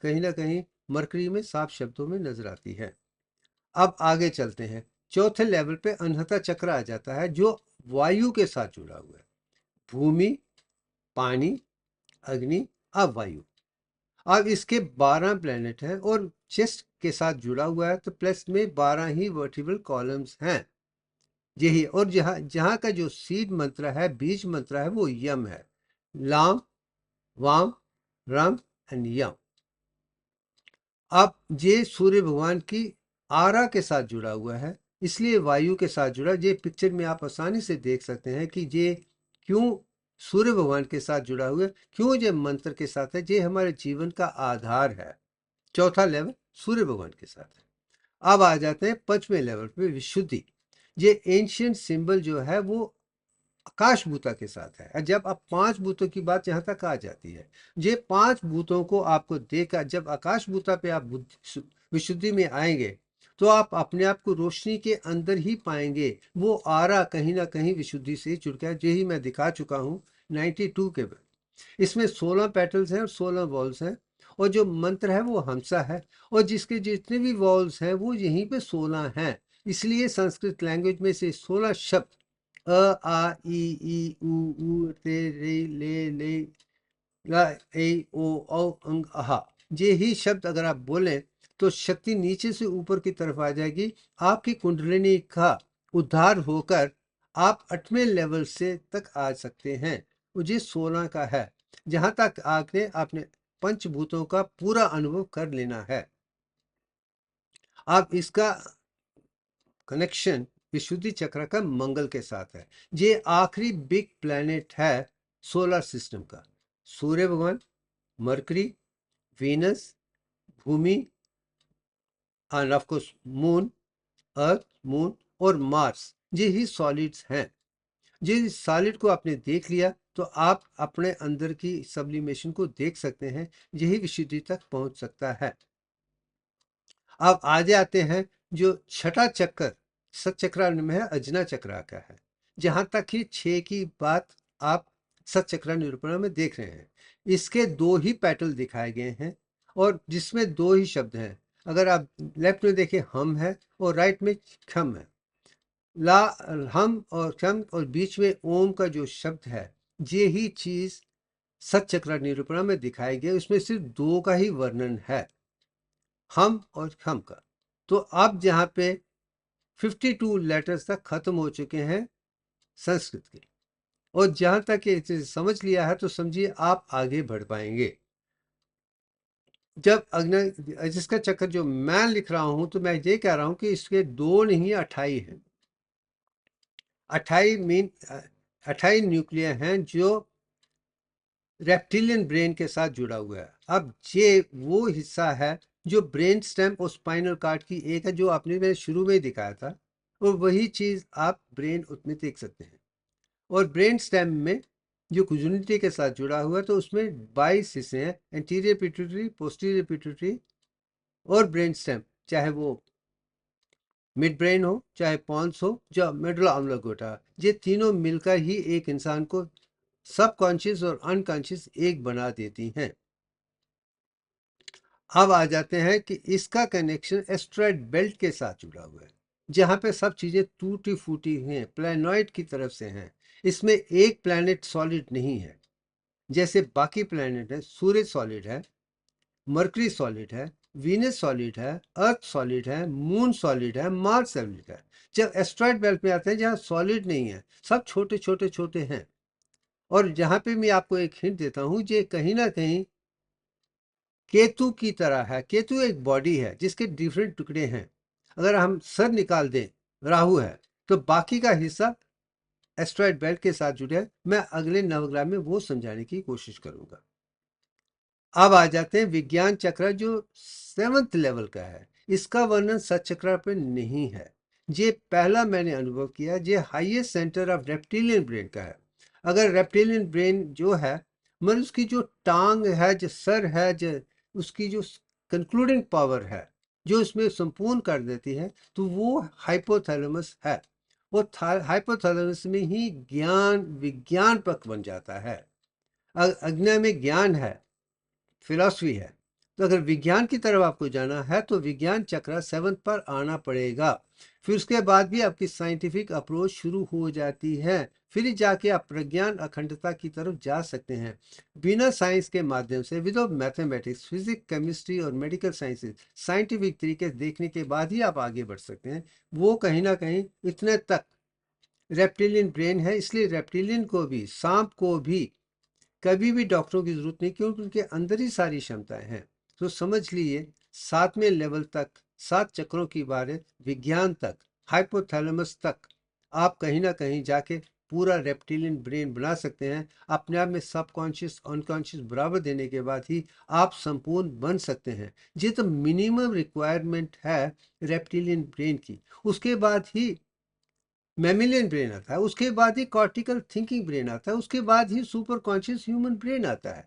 कहीं ना कहीं मरकरी में साफ शब्दों में नजर आती है। अब आगे चलते हैं। चौथे लेवल पे अनहता चक्र आ जाता है, जो वायु के साथ जुड़ा हुआ है। भूमि, पानी, अग्नि, अब वायु। अब इसके 12 प्लेनेट हैं और चेस्ट के साथ जुड़ा हुआ है, तो प्लस में 12 ही वर्टिबल कॉलम्स हैं। यही, और जहाँ जहाँ का जो सीड मंत्र है, बीज मंत्र है, वो यम है। लाम, वाम, रम एंड यम। अब ये सूर्य भगवान की आरा के साथ जुड़ा हुआ है, इसलिए वायु के साथ जुड़ा। ये पिक्चर में आप आसानी से देख सकते हैं कि ये क्यों सूर्य भगवान के साथ जुड़ा हुआ है, क्यों ये मंत्र के साथ है। ये हमारे जीवन का आधार है। चौथा लेवल सूर्य भगवान के साथ है। अब आ जाते हैं 5वें लेवल पे, विशुद्धि। ये एंशियंट सिंबल जो है वो आकाश भूता के साथ है। जब आप पांच भूतों की बात यहाँ तक आ जाती है, ये पांच भूतों को आपको देखा, जब आकाश भूता पे आप विशुद्धि में आएंगे तो आप अपने आप को रोशनी के अंदर ही पाएंगे। वो आरा कहीं ना कहीं विशुद्धि से जुड़ गया, यही मैं दिखा चुका हूँ 92 के बाद। इसमें 16 पेटल्स हैं और 16 वॉल्स हैं, और जो मंत्र है वो हमसा है, और जिसके जितने भी वॉल्स हैं वो यहीं पे 16 हैं। इसलिए संस्कृत लैंग्वेज में से 16 शब्द अ आ ई ई उ ते रे ले ला ए ओ अंग अहा, ये ही शब्द अगर आप बोलें तो शक्ति नीचे से ऊपर की तरफ आ जाएगी। आपकी कुंडलिनी का उद्धार होकर आप 8वें लेवल से तक आ सकते हैं। मुझे 16 का है, जहां तक आके आपने पंचभूतों का पूरा अनुभव कर लेना है। आप इसका कनेक्शन विशुद्धि चक्र का मंगल के साथ है। ये आखिरी बिग प्लेनेट है सोलर सिस्टम का। सूर्य भगवान, मरकरी, वीनस, भूमि, and of course moon, earth, moon और मार्स, ये ही सॉलिड्स हैं। जिस सॉलिड को आपने देख लिया तो आप अपने अंदर की सब्लिमेशन को देख सकते हैं। यही विशुद्धि तक पहुंच सकता है। अब आगे आते हैं जो छठा चक्र सतचक्रा में है, अजना चक्रा का है। जहां तक कि 6 की बात आप सतचक्रा निरूपण में देख रहे हैं, इसके 2 ही पेटल दिखाए गए हैं और जिसमें 2 ही शब्द हैं। अगर आप लेफ्ट में देखें हम है और राइट में खम है। ला, हम और खम और बीच में ओम का जो शब्द है, ये ही चीज सतचक्रा निरूपण में दिखाई गई। उसमें सिर्फ 2 का ही वर्णन है, हम और हम का। तो अब जहाँ पे 52 लेटर्स तक खत्म हो चुके हैं संस्कृत के, और जहां तक ये चीज समझ लिया है तो समझिए आप आगे बढ़ पाएंगे। जब अग्नि जिसका चक्कर जो मैं लिख रहा हूं तो मैं ये कह रहा हूं कि इसके 2 नहीं 28 हैं। 28 न्यूक्लियर हैं जो रेप्टिलियन ब्रेन के साथ जुड़ा हुआ है। अब ये वो हिस्सा है जो ब्रेन स्टेम और स्पाइनल कार्ड की एक है, जो आपने मैंने शुरू में ही दिखाया था, और वही चीज आप ब्रेन उसमें देख सकते हैं। और ब्रेन स्टेम में जो कुजुनिटी के साथ जुड़ा हुआ है तो उसमें 22 हिस्से हैं, एंटीरियर पिट्यूटरी, पोस्टीरियर पिट्यूटरी और ब्रेन स्टेम, चाहे वो मिड ब्रेन हो चाहे पॉन्स हो जो मेडुला ऑब्लांगेटा, ये तीनों मिलकर ही एक इंसान को सबकॉन्शियस और अनकॉन्शियस एक बना देती हैं। अब आ जाते हैं कि इसका कनेक्शन एस्ट्रॉयड बेल्ट के साथ जुड़ा हुआ है, जहां पे सब चीजें टूटी फूटी हैं, प्लैनॉइड की तरफ से हैं। इसमें एक प्लैनेट सॉलिड नहीं है, जैसे बाकी प्लैनेट है। सूर्य सॉलिड है, मरकरी सॉलिड है, वीनस सॉलिड है, अर्थ सॉलिड है, मून सॉलिड है, मार्स सॉलिड है। जब एस्ट्रॉयड बेल्ट में आते हैं जहाँ सॉलिड नहीं है, सब छोटे छोटे छोटे हैं। और जहां पे मैं आपको एक हिंट देता हूं, ये कहीं ना कहीं केतु की तरह है। केतु एक बॉडी है जिसके डिफरेंट टुकड़े हैं। अगर हम सर निकाल दें, राहु है, तो बाकी का हिस्सा एस्ट्रॉयड बेल्ट के साथ जुड़े है। मैं अगले नवग्रह में वो समझाने की कोशिश करूंगा। अब आ जाते हैं विज्ञान चक्र जो 7th लेवल का है। इसका वर्णन सतचक्र पे नहीं है। ये पहला मैंने अनुभव किया, ये highest centre of reptilian brain का है। अगर रेप्टिलियन ब्रेन जो है, मतलब उसकी जो टांग है, जो सर है, जो उसकी जो कंक्लूडिंग पावर है, जो उसमें संपूर्ण कर देती है, तो वो हाइपोथैलेमस है। वो हाइपोथैलेमस में ही ज्ञान विज्ञान पक बन जाता है। अज्ञा में ज्ञान है, फिलॉसफी है। तो अगर विज्ञान की तरफ आपको जाना है तो विज्ञान चक्र 7 पर आना पड़ेगा। फिर उसके बाद भी आपकी साइंटिफिक अप्रोच शुरू हो जाती है, फिर जाके आप प्रज्ञान अखंडता की तरफ जा सकते हैं। बिना साइंस के माध्यम से, विदाउट मैथमेटिक्स, फिजिक्स, केमिस्ट्री और मेडिकल साइंसेज, साइंटिफिक तरीके से देखने के बाद ही आप आगे बढ़ सकते हैं। वो कहीं ना कहीं इतने तक रेप्टिलियन ब्रेन है। इसलिए रेप्टिलियन को भी, सांप को भी कभी भी डॉक्टरों की जरूरत नहीं, क्योंकि उनके अंदर ही सारी क्षमताएं हैं। तो समझ लीजिए 7वें लेवल तक, 7 चक्रों की बारे विज्ञान तक, हाइपोथैलेमस तक आप कहीं ना कहीं जाके पूरा रेप्टिलियन ब्रेन बना सकते हैं। अपने आप में सबकॉन्शियस अनकॉन्शियस बराबर देने के बाद ही आप संपूर्ण बन सकते हैं। ये तो मिनिमम रिक्वायरमेंट है रेप्टिलियन ब्रेन की। उसके बाद ही मैमिलियन ब्रेन आता है, उसके बाद ही कॉर्टिकल थिंकिंग ब्रेन आता है, उसके बाद ही सुपर कॉन्शियस ह्यूमन ब्रेन आता है।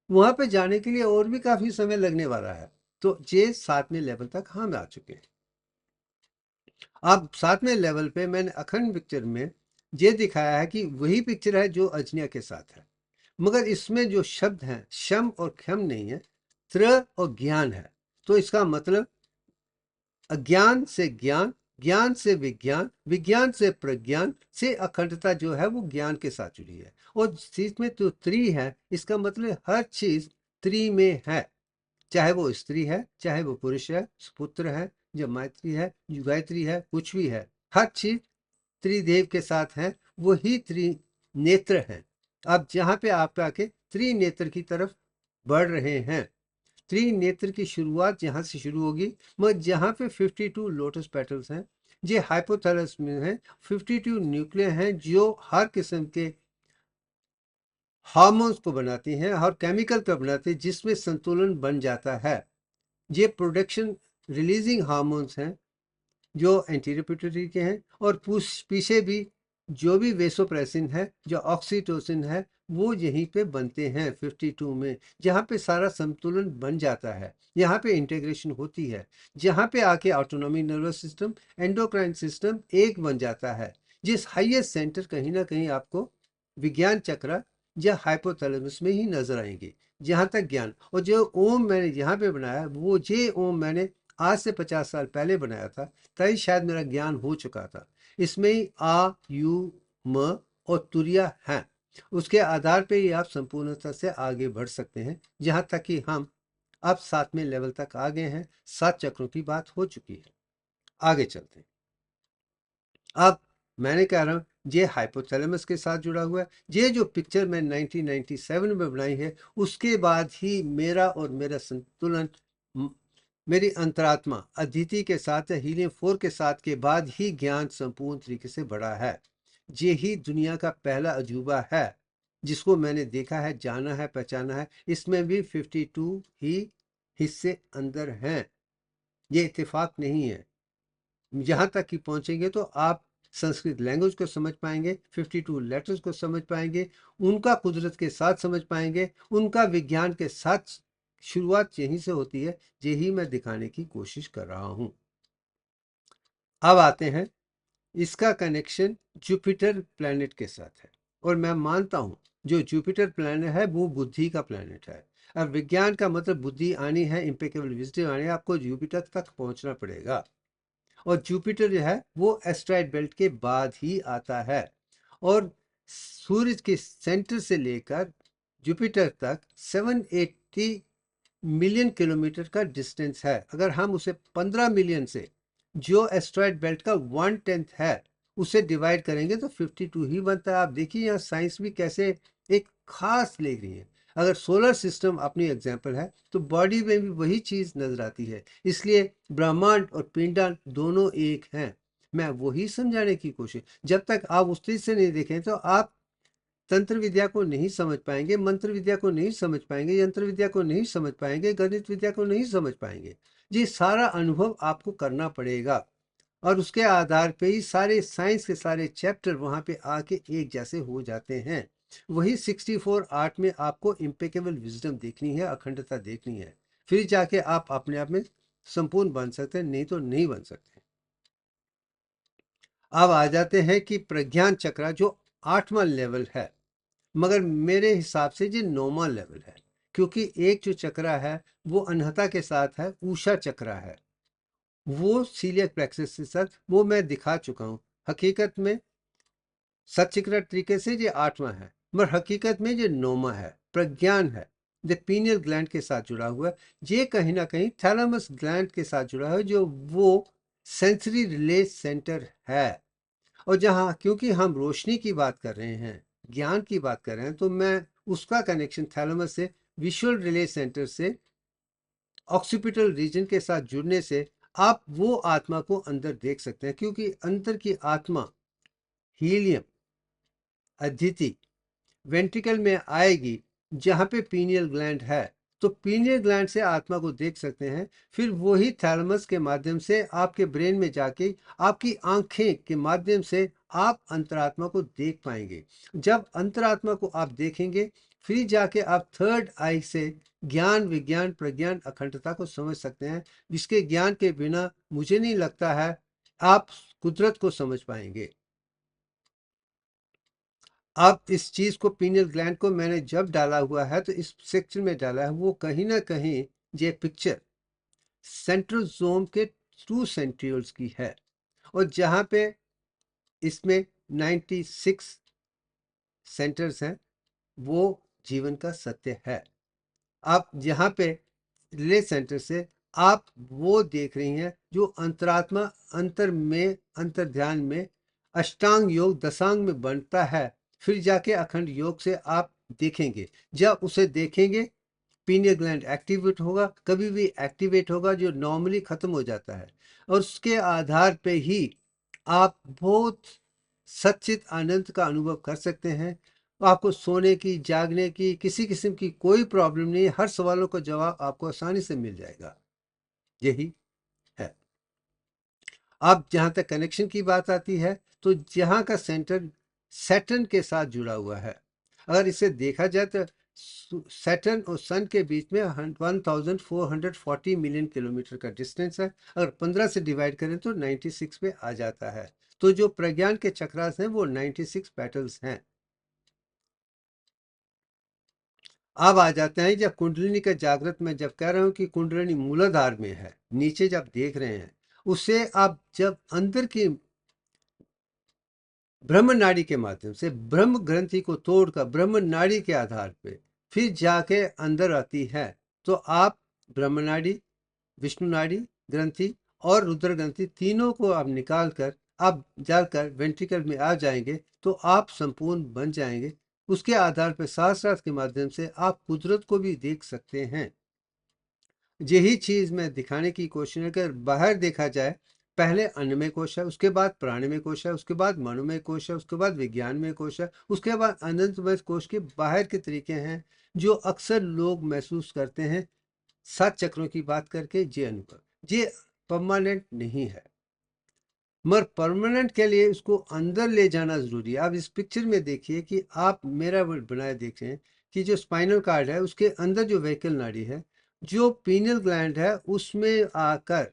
वहां पे जाने के लिए और भी काफी समय लगने वाला है। तो ये 7वें लेवल तक हम आ चुके हैं। अब 7वें लेवल पे मैंने अखंड पिक्चर में ये दिखाया है कि वही पिक्चर है जो अजन्या के साथ है, मगर इसमें जो शब्द हैं शम और क्षम नहीं है, त्र और ज्ञान है। तो इसका मतलब अज्ञान से ज्ञान, ज्ञान से विज्ञान, विज्ञान से प्रज्ञान से अखंडता जो है वो ज्ञान के साथ जुड़ी है। और इसमें तो त्रि है, इसका मतलब हर चीज त्रि में है, चाहे वो स्त्री है, चाहे वो पुरुष है, पुत्र है, जब मैत्री है, गायत्री है, कुछ भी है, हर चीज त्रिदेव के साथ है, वही त्रिनेत्र है। अब जहां पे आप आके त्रिनेत्र की तरफ बढ़ रहे हैं, त्रिनेत्र की शुरुआत जहां से शुरू होगी, मगर जहां पे 52 लोटस पेटल्स हैं, ये हाइपोथैलस में है, 52 न्यूक्लियर हैं जो हर किस्म के हार्मोन्स को बनाती हैं, हर केमिकल को बनाती है, जिसमें संतुलन बन जाता है। ये प्रोडक्शन रिलीजिंग हार्मोन्स हैं जो एंटीरियर पिट्यूटरी के हैं, और पीछे भी जो भी वेसोप्रेसिन है, जो ऑक्सीटोसिन है, वो यहीं पे बनते हैं 52 में, जहाँ पे सारा संतुलन बन जाता है, यहाँ पे इंटीग्रेशन होती है, जहाँ पे आके autonomic nervous system, endocrine system एक बन जाता है। जिस हाईएस्ट सेंटर कहीं ना कहीं आपको विज्ञान चक्र या हाइपोथैलेमस में ही नजर आएंगे, जहाँ तक ज्ञान। और जो ओम मैंने यहाँ पे बनाया, वो जे ओम मैंने आज से 50 साल पहले बनाया था, तभी शायद मेरा ज्ञान हो चुका था। इसमें ही आ, यू, म और तुरिया है, उसके आधार पे ही आप संपूर्णता से आगे बढ़ सकते हैं, जहां तक कि हम अब 7वें लेवल तक आ गए हैं। 7 चक्रों की बात हो चुकी है। आगे चलते हैं। अब मैंने कह रहा हूं ये हाइपोथैलेमस के साथ जुड़ा हुआ है। ये जो पिक्चर मैं 1997 में बनाई है, उसके बाद ही मेरा और मेरा संतुलन, मेरी अंतरात्मा अदिति के साथ, हीलियम 4 के साथ के बाद ही ज्ञान संपूर्ण तरीके से बढ़ा है। ये ही दुनिया का पहला अजूबा है जिसको मैंने देखा है, जाना है, पहचाना है। इसमें भी 52 ही हिस्से अंदर हैं, ये इत्तेफाक नहीं है। यहाँ तक कि पहुंचेंगे तो आप संस्कृत लैंग्वेज को समझ पाएंगे, 52 लेटर्स को समझ पाएंगे, उनका कुदरत के साथ समझ पाएंगे, उनका विज्ञान के साथ। शुरुआत यहीं से होती है, यही मैं दिखाने की कोशिश कर रहा हूं। अब आते हैं, इसका कनेक्शन जुपिटर प्लैनेट के साथ है, और मैं मानता हूं जो जुपिटर प्लैनेट है वो बुद्धि का प्लैनेट है। अब विज्ञान का मतलब बुद्धि आनी है, इम्पेकेबल विजडम आनी है, आपको जुपिटर तक पहुंचना पड़ेगा। और जुपिटर जो है वो एस्ट्रॉयड बेल्ट के बाद ही आता है, और सूर्य के सेंटर से लेकर जुपिटर तक 780 मिलियन किलोमीटर का डिस्टेंस है। अगर हम उसे 15 मिलियन से, जो एस्ट्रॉयड बेल्ट का 1/10 है, उसे डिवाइड करेंगे तो 52 ही बनता है। आप देखिए यहाँ साइंस भी कैसे एक खास ले रही है। अगर सोलर सिस्टम अपनी एग्जाम्पल है, तो बॉडी में भी वही चीज नजर आती है। इसलिए ब्रह्मांड और पिंडांड दोनों एक हैं। मैं वही समझाने की कोशिश, जब तक आप उस चीज से नहीं देखें तो आप तंत्र विद्या को नहीं समझ पाएंगे, मंत्र विद्या को नहीं समझ पाएंगे, यंत्र विद्या को नहीं समझ पाएंगे, गणित विद्या को नहीं समझ पाएंगे। ये सारा अनुभव आपको करना पड़ेगा, और उसके आधार पे ही सारे साइंस के सारे चैप्टर वहां पे आके एक जैसे हो जाते हैं। वही 64 आर्ट में आपको इम्पेकेबल विजडम देखनी है, अखंडता देखनी है, फिर जाके आप अपने आप में संपूर्ण बन सकते हैं, नहीं तो नहीं बन सकते। अब आ जाते हैं कि प्रज्ञान चक्र जो 8वां लेवल है, मगर मेरे हिसाब से ये 9वां लेवल है, क्योंकि एक जो चक्र है वो अनहता के साथ है, ऊषा चक्र है, वो सीलियक प्लेक्सस के साथ, वो मैं दिखा चुका हूँ। हकीकत में सचित्र तरीके से ये 8वां है, मगर हकीकत में ये 9वां है, प्रज्ञान है। ये पीनियल ग्लैंड के साथ जुड़ा हुआ है, ये कहीं ना कहीं थैलेमस ग्लैंड के साथ जुड़ा है, जो वो सेंसरी रिले सेंटर है। और जहाँ क्योंकि हम रोशनी की बात कर रहे हैं, ज्ञान की बात कर रहे हैं, तो मैं उसका कनेक्शन थैलेमस से, विजुअल रिले सेंटर से, ऑक्सीपिटल रीजन के साथ जुड़ने से आप वो आत्मा को अंदर देख सकते हैं, क्योंकि अंदर की आत्मा हीलियम अदिति वेंट्रिकल में आएगी, जहां पे पीनियल ग्लैंड है, तो पीनियल ग्लैंड से आत्मा को देख सकते हैं। फिर वही थैलेमस के माध्यम से आपके ब्रेन में जाके आपकी आंखें के माध्यम से आप अंतरात्मा को देख पाएंगे। जब अंतरात्मा को आप देखेंगे, फिर जाके आप थर्ड आई से ज्ञान, विज्ञान, प्रज्ञान, अखंडता को समझ सकते हैं, जिसके ज्ञान के बिना मुझे नहीं लगता है आप कुदरत को समझ पाएंगे। अब इस चीज को, पीनियल ग्लैंड को मैंने जब डाला हुआ है तो इस सेक्शन में डाला है, वो कहीं ना कहीं ये पिक्चर सेंट्रोसोम के 2 सेंट्रियोल्स की है, और जहां पे इसमें 96 सेंटर्स हैं, वो जीवन का सत्य है। आप यहाँ पे रिले सेंटर से आप वो देख रही हैं जो अंतरात्मा अंतर में, अंतर ध्यान में अष्टांग योग दशांग में बनता है, फिर जाके अखंड योग से आप देखेंगे। जब उसे देखेंगे, पीनियल ग्लैंड एक्टिवेट होगा, कभी भी एक्टिवेट होगा जो नॉर्मली खत्म हो जाता है, और उसके आधार पे ही आप बहुत सच्चित आनंद का अनुभव कर सकते हैं। आपको सोने की, जागने की, किसी किस्म की कोई प्रॉब्लम नहीं, हर सवालों का जवाब आपको आसानी से मिल जाएगा। यही है। अब जहां तक कनेक्शन की बात आती है, तो जहां का सेंटर सैटर्न के साथ जुड़ा हुआ है, अगर इसे देखा जाए तो सैटर्न और सन के बीच में 1440 मिलियन किलोमीटर का डिस्टेंस है। अगर 15 से डिवाइड करें तो 96 पे आ जाता है। तो जो प्रज्ञान के चक्रास हैं वो 96 पेटल्स हैं। अब आ जाते हैं जब कुंडलिनी का जागृत, में जब कह रहा हूं कि कुंडलिनी मूलाधार में है, नीचे जब देख रहे हैं, उसे आप जब अंदर की ब्रह्म नाड़ी के माध्यम से ब्रह्म ग्रंथि को तोड़कर ब्रह्म नाड़ी के आधार पे फिर जाके अंदर आती है, तो आप ब्रह्म नाड़ी, विष्णु नाड़ी ग्रंथि और रुद्र ग्रंथि तीनों को आप निकाल कर आप जाकर वेंट्रिकल में आ जाएंगे, तो आप संपूर्ण बन जाएंगे। उसके आधार पर शास्त्रार्थ के माध्यम से आप कुदरत को भी देख सकते हैं। यही चीज मैं दिखाने की कोशिश है कि बाहर देखा जाए, पहले अन्नमय कोश है, उसके बाद प्राणमय कोश है, उसके बाद मनोमय कोश है, उसके बाद विज्ञानमय कोश है, उसके बाद अनंतमय कोश के बाहर के तरीके हैं जो अक्सर लोग महसूस करते हैं 7 चक्रों की बात करके। ये अनुभव ये परमानेंट नहीं है, मगर परमानेंट के लिए उसको अंदर ले जाना जरूरी है। आप इस पिक्चर में देखिए कि आप मेरा बनाए देख रहे हैं कि जो स्पाइनल कार्ड है उसके अंदर जो वेहिकल नाड़ी है, जो पीनियल ग्लैंड है, उसमें आकर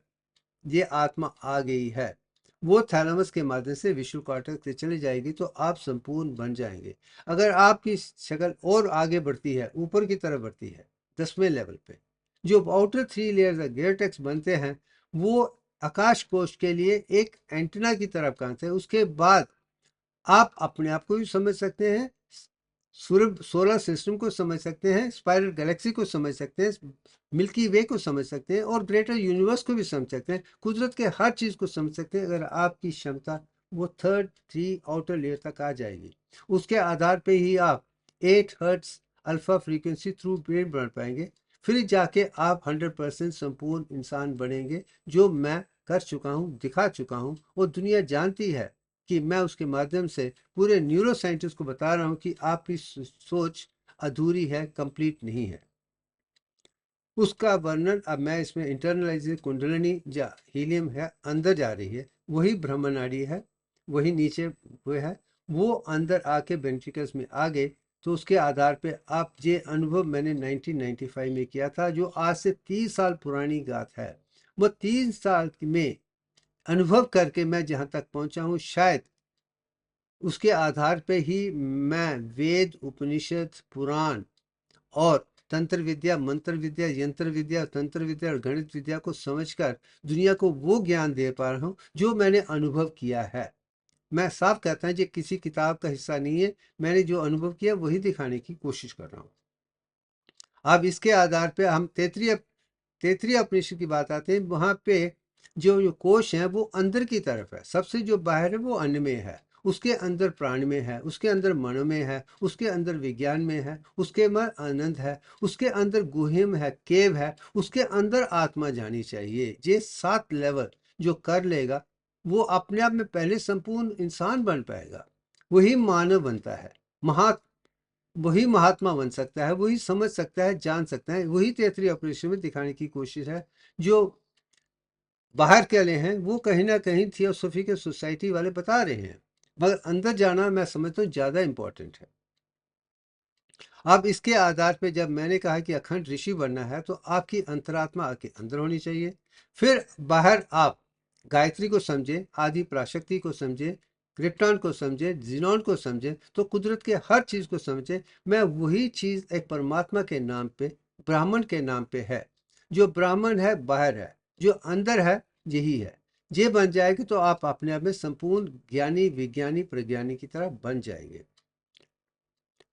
ये आत्मा आ गई है। वो थैलेमस के माध्यम से विशुद्ध कॉर्टेक्स से चली जाएगी, तो आप संपूर्ण बन जाएंगे। अगर आपकी शक्ल और आगे बढ़ती है, ऊपर की तरफ बढ़ती है, 10वें लेवल पे जो आउटर 3 लेयर्स गेयरटेक्स बनते हैं, वो आकाश कोश के लिए एक एंटीना की तरफ काम है। उसके बाद आप अपने आप को भी समझ सकते हैं, सूर्य सोलर सिस्टम को समझ सकते हैं, स्पाइरल गैलेक्सी को समझ सकते हैं, मिल्की वे को समझ सकते हैं, और ग्रेटर यूनिवर्स को भी समझ सकते हैं, कुदरत के हर चीज को समझ सकते हैं। अगर आपकी क्षमता वो थर्ड 3 आउटर लेयर तक आ जाएगी, उसके आधार पे ही आप 8 hertz alpha frequency through brain बन पाएंगे। फिर जाके आप 100% संपूर्ण इंसान बनेंगे, जो मैं कर चुका हूँ, दिखा चुका हूँ, और दुनिया जानती है कि मैं उसके माध्यम से पूरे न्यूरो साइंटिस्ट को बता रहा हूं कि आपकी सोच अधूरी है, कंप्लीट नहीं है। उसका वर्णन अब मैं इसमें इंटरनलाइज कुंडलिनी या हीलियम है, अंदर जा रही है, वही ब्रह्म नाड़ी है, वही नीचे वो है, वो अंदर आके वेंट्रिकल्स में आ गए। तो उसके आधार पे आप ये अनुभव मैंने 1995 में किया था, जो आज से 30 साल पुरानी बात है। वो 3 साल में अनुभव करके मैं जहां तक पहुंचा हूं, शायद उसके आधार पे ही मैं वेद, उपनिषद, पुराण और तंत्र विद्या, मंत्र विद्या, यंत्र विद्या, तंत्र विद्या और गणित विद्या को समझकर दुनिया को वो ज्ञान दे पा रहा हूँ जो मैंने अनुभव किया है। मैं साफ कहता हूँ, ये किसी किताब का हिस्सा नहीं है, मैंने जो अनुभव किया वही दिखाने की कोशिश कर रहा हूँ। अब इसके आधार पे हम तैत्तिरीय उपनिषद की बात आते हैं। वहां पे जो कोश है वो अंदर की तरफ है, सबसे जो बाहर है वो अन्न में है, उसके अंदर प्राण में है, उसके अंदर मन में है, उसके अंदर विज्ञान में है, उसके अंदर आनंद है, उसके अंदर गुहिम है, केव है, उसके अंदर आत्मा जानी चाहिए। ये 7 लेवल जो कर लेगा, वो अपने आप में पहले संपूर्ण इंसान बन पाएगा, वही मानव बनता है, वही महात्मा बन सकता है, वही समझ सकता है, जान सकता है। वही तैत्तिरीय ऑपरेशन में दिखाने की कोशिश है। जो बाहर के वाले हैं वो कहीं ना कहीं थियोसॉफी के सोसाइटी वाले बता रहे हैं, मगर अंदर जाना मैं समझता हूँ ज़्यादा इम्पोर्टेंट है। अब इसके आधार पे जब मैंने कहा कि अखंड ऋषि बनना है तो आपकी अंतरात्मा आपके अंदर होनी चाहिए। फिर बाहर आप गायत्री को समझे, आदि पराशक्ति को समझे, क्रिप्टॉन को समझे, जीनॉन को समझे, तो कुदरत के हर चीज को समझे। मैं वही चीज एक परमात्मा के नाम पे, ब्राह्मण के नाम पे है। जो ब्राह्मण है बाहर है, जो अंदर है यही है। ये बन जाएगी तो आप अपने आप में संपूर्ण ज्ञानी, विज्ञानी, प्रज्ञानी की तरह बन जाएंगे।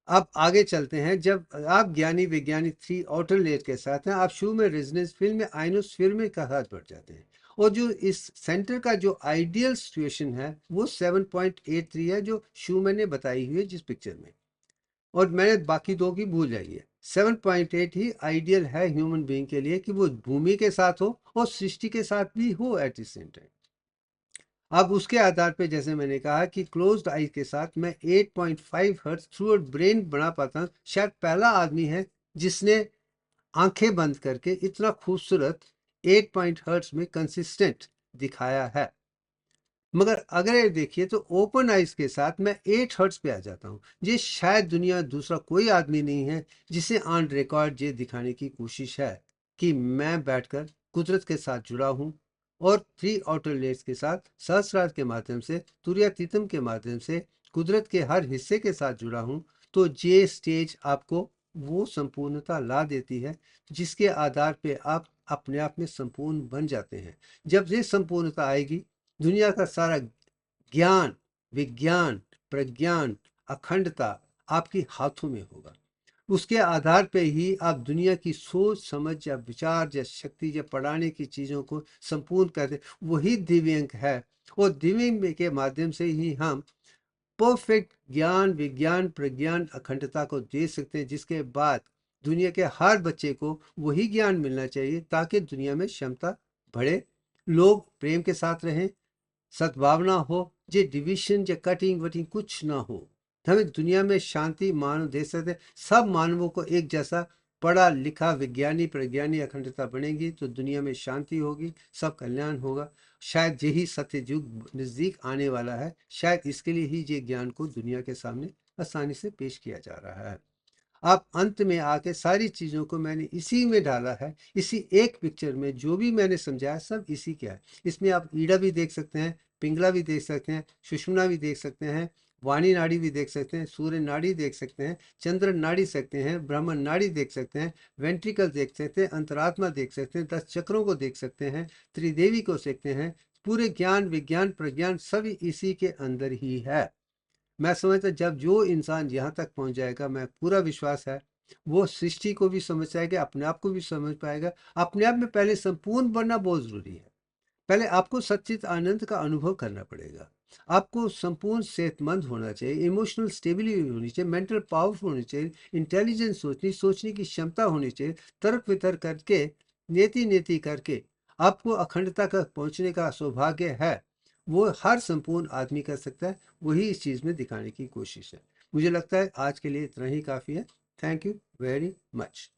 अब आगे चलते हैं। जब आप ज्ञानी विज्ञानी थ्री आउटर लेयर के साथ हैं, आप शुरू में रेजोनेंस फील्ड में, आइनोस्फीयर में का साथ बढ़ जाते हैं। और जो इस सेंटर का जो आइडियल सिचुएशन है वो 7.83 है, जो शुरू मैंने बताई हुई है जिस पिक्चर में। और मैंने बाकी दो की भूल जाइए। 7.8 ही आइडियल है ह्यूमन बीइंग के लिए, कि वो भूमि के साथ हो और सृष्टि के साथ भी हो एट द सेम टाइम। अब उसके आधार पे जैसे मैंने कहा कि क्लोज्ड आई के साथ मैं 8.5 हर्ट्ज थ्रू ब्रेन बना पाता हूँ। शायद पहला आदमी है जिसने आंखें बंद करके इतना खूबसूरत 8 पॉइंट हर्ट्ज में कंसिस्टेंट दिखाया है। मगर अगर ये देखिए तो ओपन आइज के साथ मैं 8 हर्ट्ज पे आ जाता हूँ। ये शायद दुनिया में दूसरा कोई आदमी नहीं है जिसे ऑन रिकॉर्ड ये दिखाने की कोशिश है कि मैं बैठकर कुदरत के साथ जुड़ा हूँ और थ्री आउटर लेयर्स के साथ, सहस्रार के माध्यम से, तुर्यातीतम के माध्यम से कुदरत के हर हिस्से के साथ जुड़ा हूँ। तो ये स्टेज आपको वो संपूर्णता ला देती है जिसके आधार पे आप अपने आप में संपूर्ण बन जाते हैं। जब ये संपूर्णता आएगी, दुनिया का सारा ज्ञान, विज्ञान, प्रज्ञान, अखंडता आपके हाथों में होगा। उसके आधार पे ही आप दुनिया की सोच समझ या विचार या शक्ति या पढ़ाने की चीज़ों को संपूर्ण करते, वही दिव्यांग है। और दिव्यांग के माध्यम से ही हम परफेक्ट ज्ञान, विज्ञान, प्रज्ञान, अखंडता को दे सकते हैं, जिसके बाद दुनिया के हर बच्चे को वही ज्ञान मिलना चाहिए ताकि दुनिया में क्षमता बढ़े, लोग प्रेम के साथ रहें, सद्भावना हो, जे डिविजन या कटिंग वटिंग कुछ ना हो। हमें दुनिया में शांति मानव दे सकते, सब मानवों को एक जैसा पढ़ा लिखा विज्ञानी, प्रज्ञानी, अखंडता बनेगी तो दुनिया में शांति होगी, सब कल्याण होगा। शायद यही सत्य युग नजदीक आने वाला है। शायद इसके लिए ही ये ज्ञान को दुनिया के सामने आसानी से पेश किया जा रहा है। अब अंत में आके सारी चीज़ों को मैंने इसी में डाला है, इसी एक पिक्चर में जो भी मैंने समझाया सब इसी का है। इसमें आप ईड़ा भी देख सकते हैं, पिंगला भी देख सकते हैं, सुषुम्ना भी देख सकते हैं, वाणी नाड़ी भी देख सकते हैं, सूर्य नाड़ी देख सकते हैं, चंद्र नाड़ी सकते हैं, ब्रह्मण नाड़ी देख सकते हैं, वेंट्रिकल देख सकते हैं, अंतरात्मा देख सकते हैं, 10 चक्रों को देख सकते हैं, त्रिदेवी को देखते हैं। पूरे ज्ञान, विज्ञान, प्रज्ञान सभी इसी के अंदर ही है। मैं समझता जब जो इंसान यहाँ तक पहुँच जाएगा, मैं पूरा विश्वास है वो सृष्टि को भी समझ जाएगा, अपने आप को भी समझ पाएगा। अपने आप में पहले संपूर्ण बनना बहुत जरूरी है। पहले आपको सच्चित आनंद का अनुभव करना पड़ेगा। आपको संपूर्ण सेहतमंद होना चाहिए, इमोशनल स्टेबिलिटी होनी चाहिए, मेंटल पावरफुल होनी चाहिए, इंटेलिजेंस सोचने की क्षमता होनी चाहिए। तर्क वितर्क करके, नेति नेति करके आपको अखंडता तक पहुंचने का सौभाग्य है, वो हर संपूर्ण आदमी कर सकता है। वही इस चीज में दिखाने की कोशिश है। मुझे लगता है आज के लिए इतना ही काफी है। Thank you very much.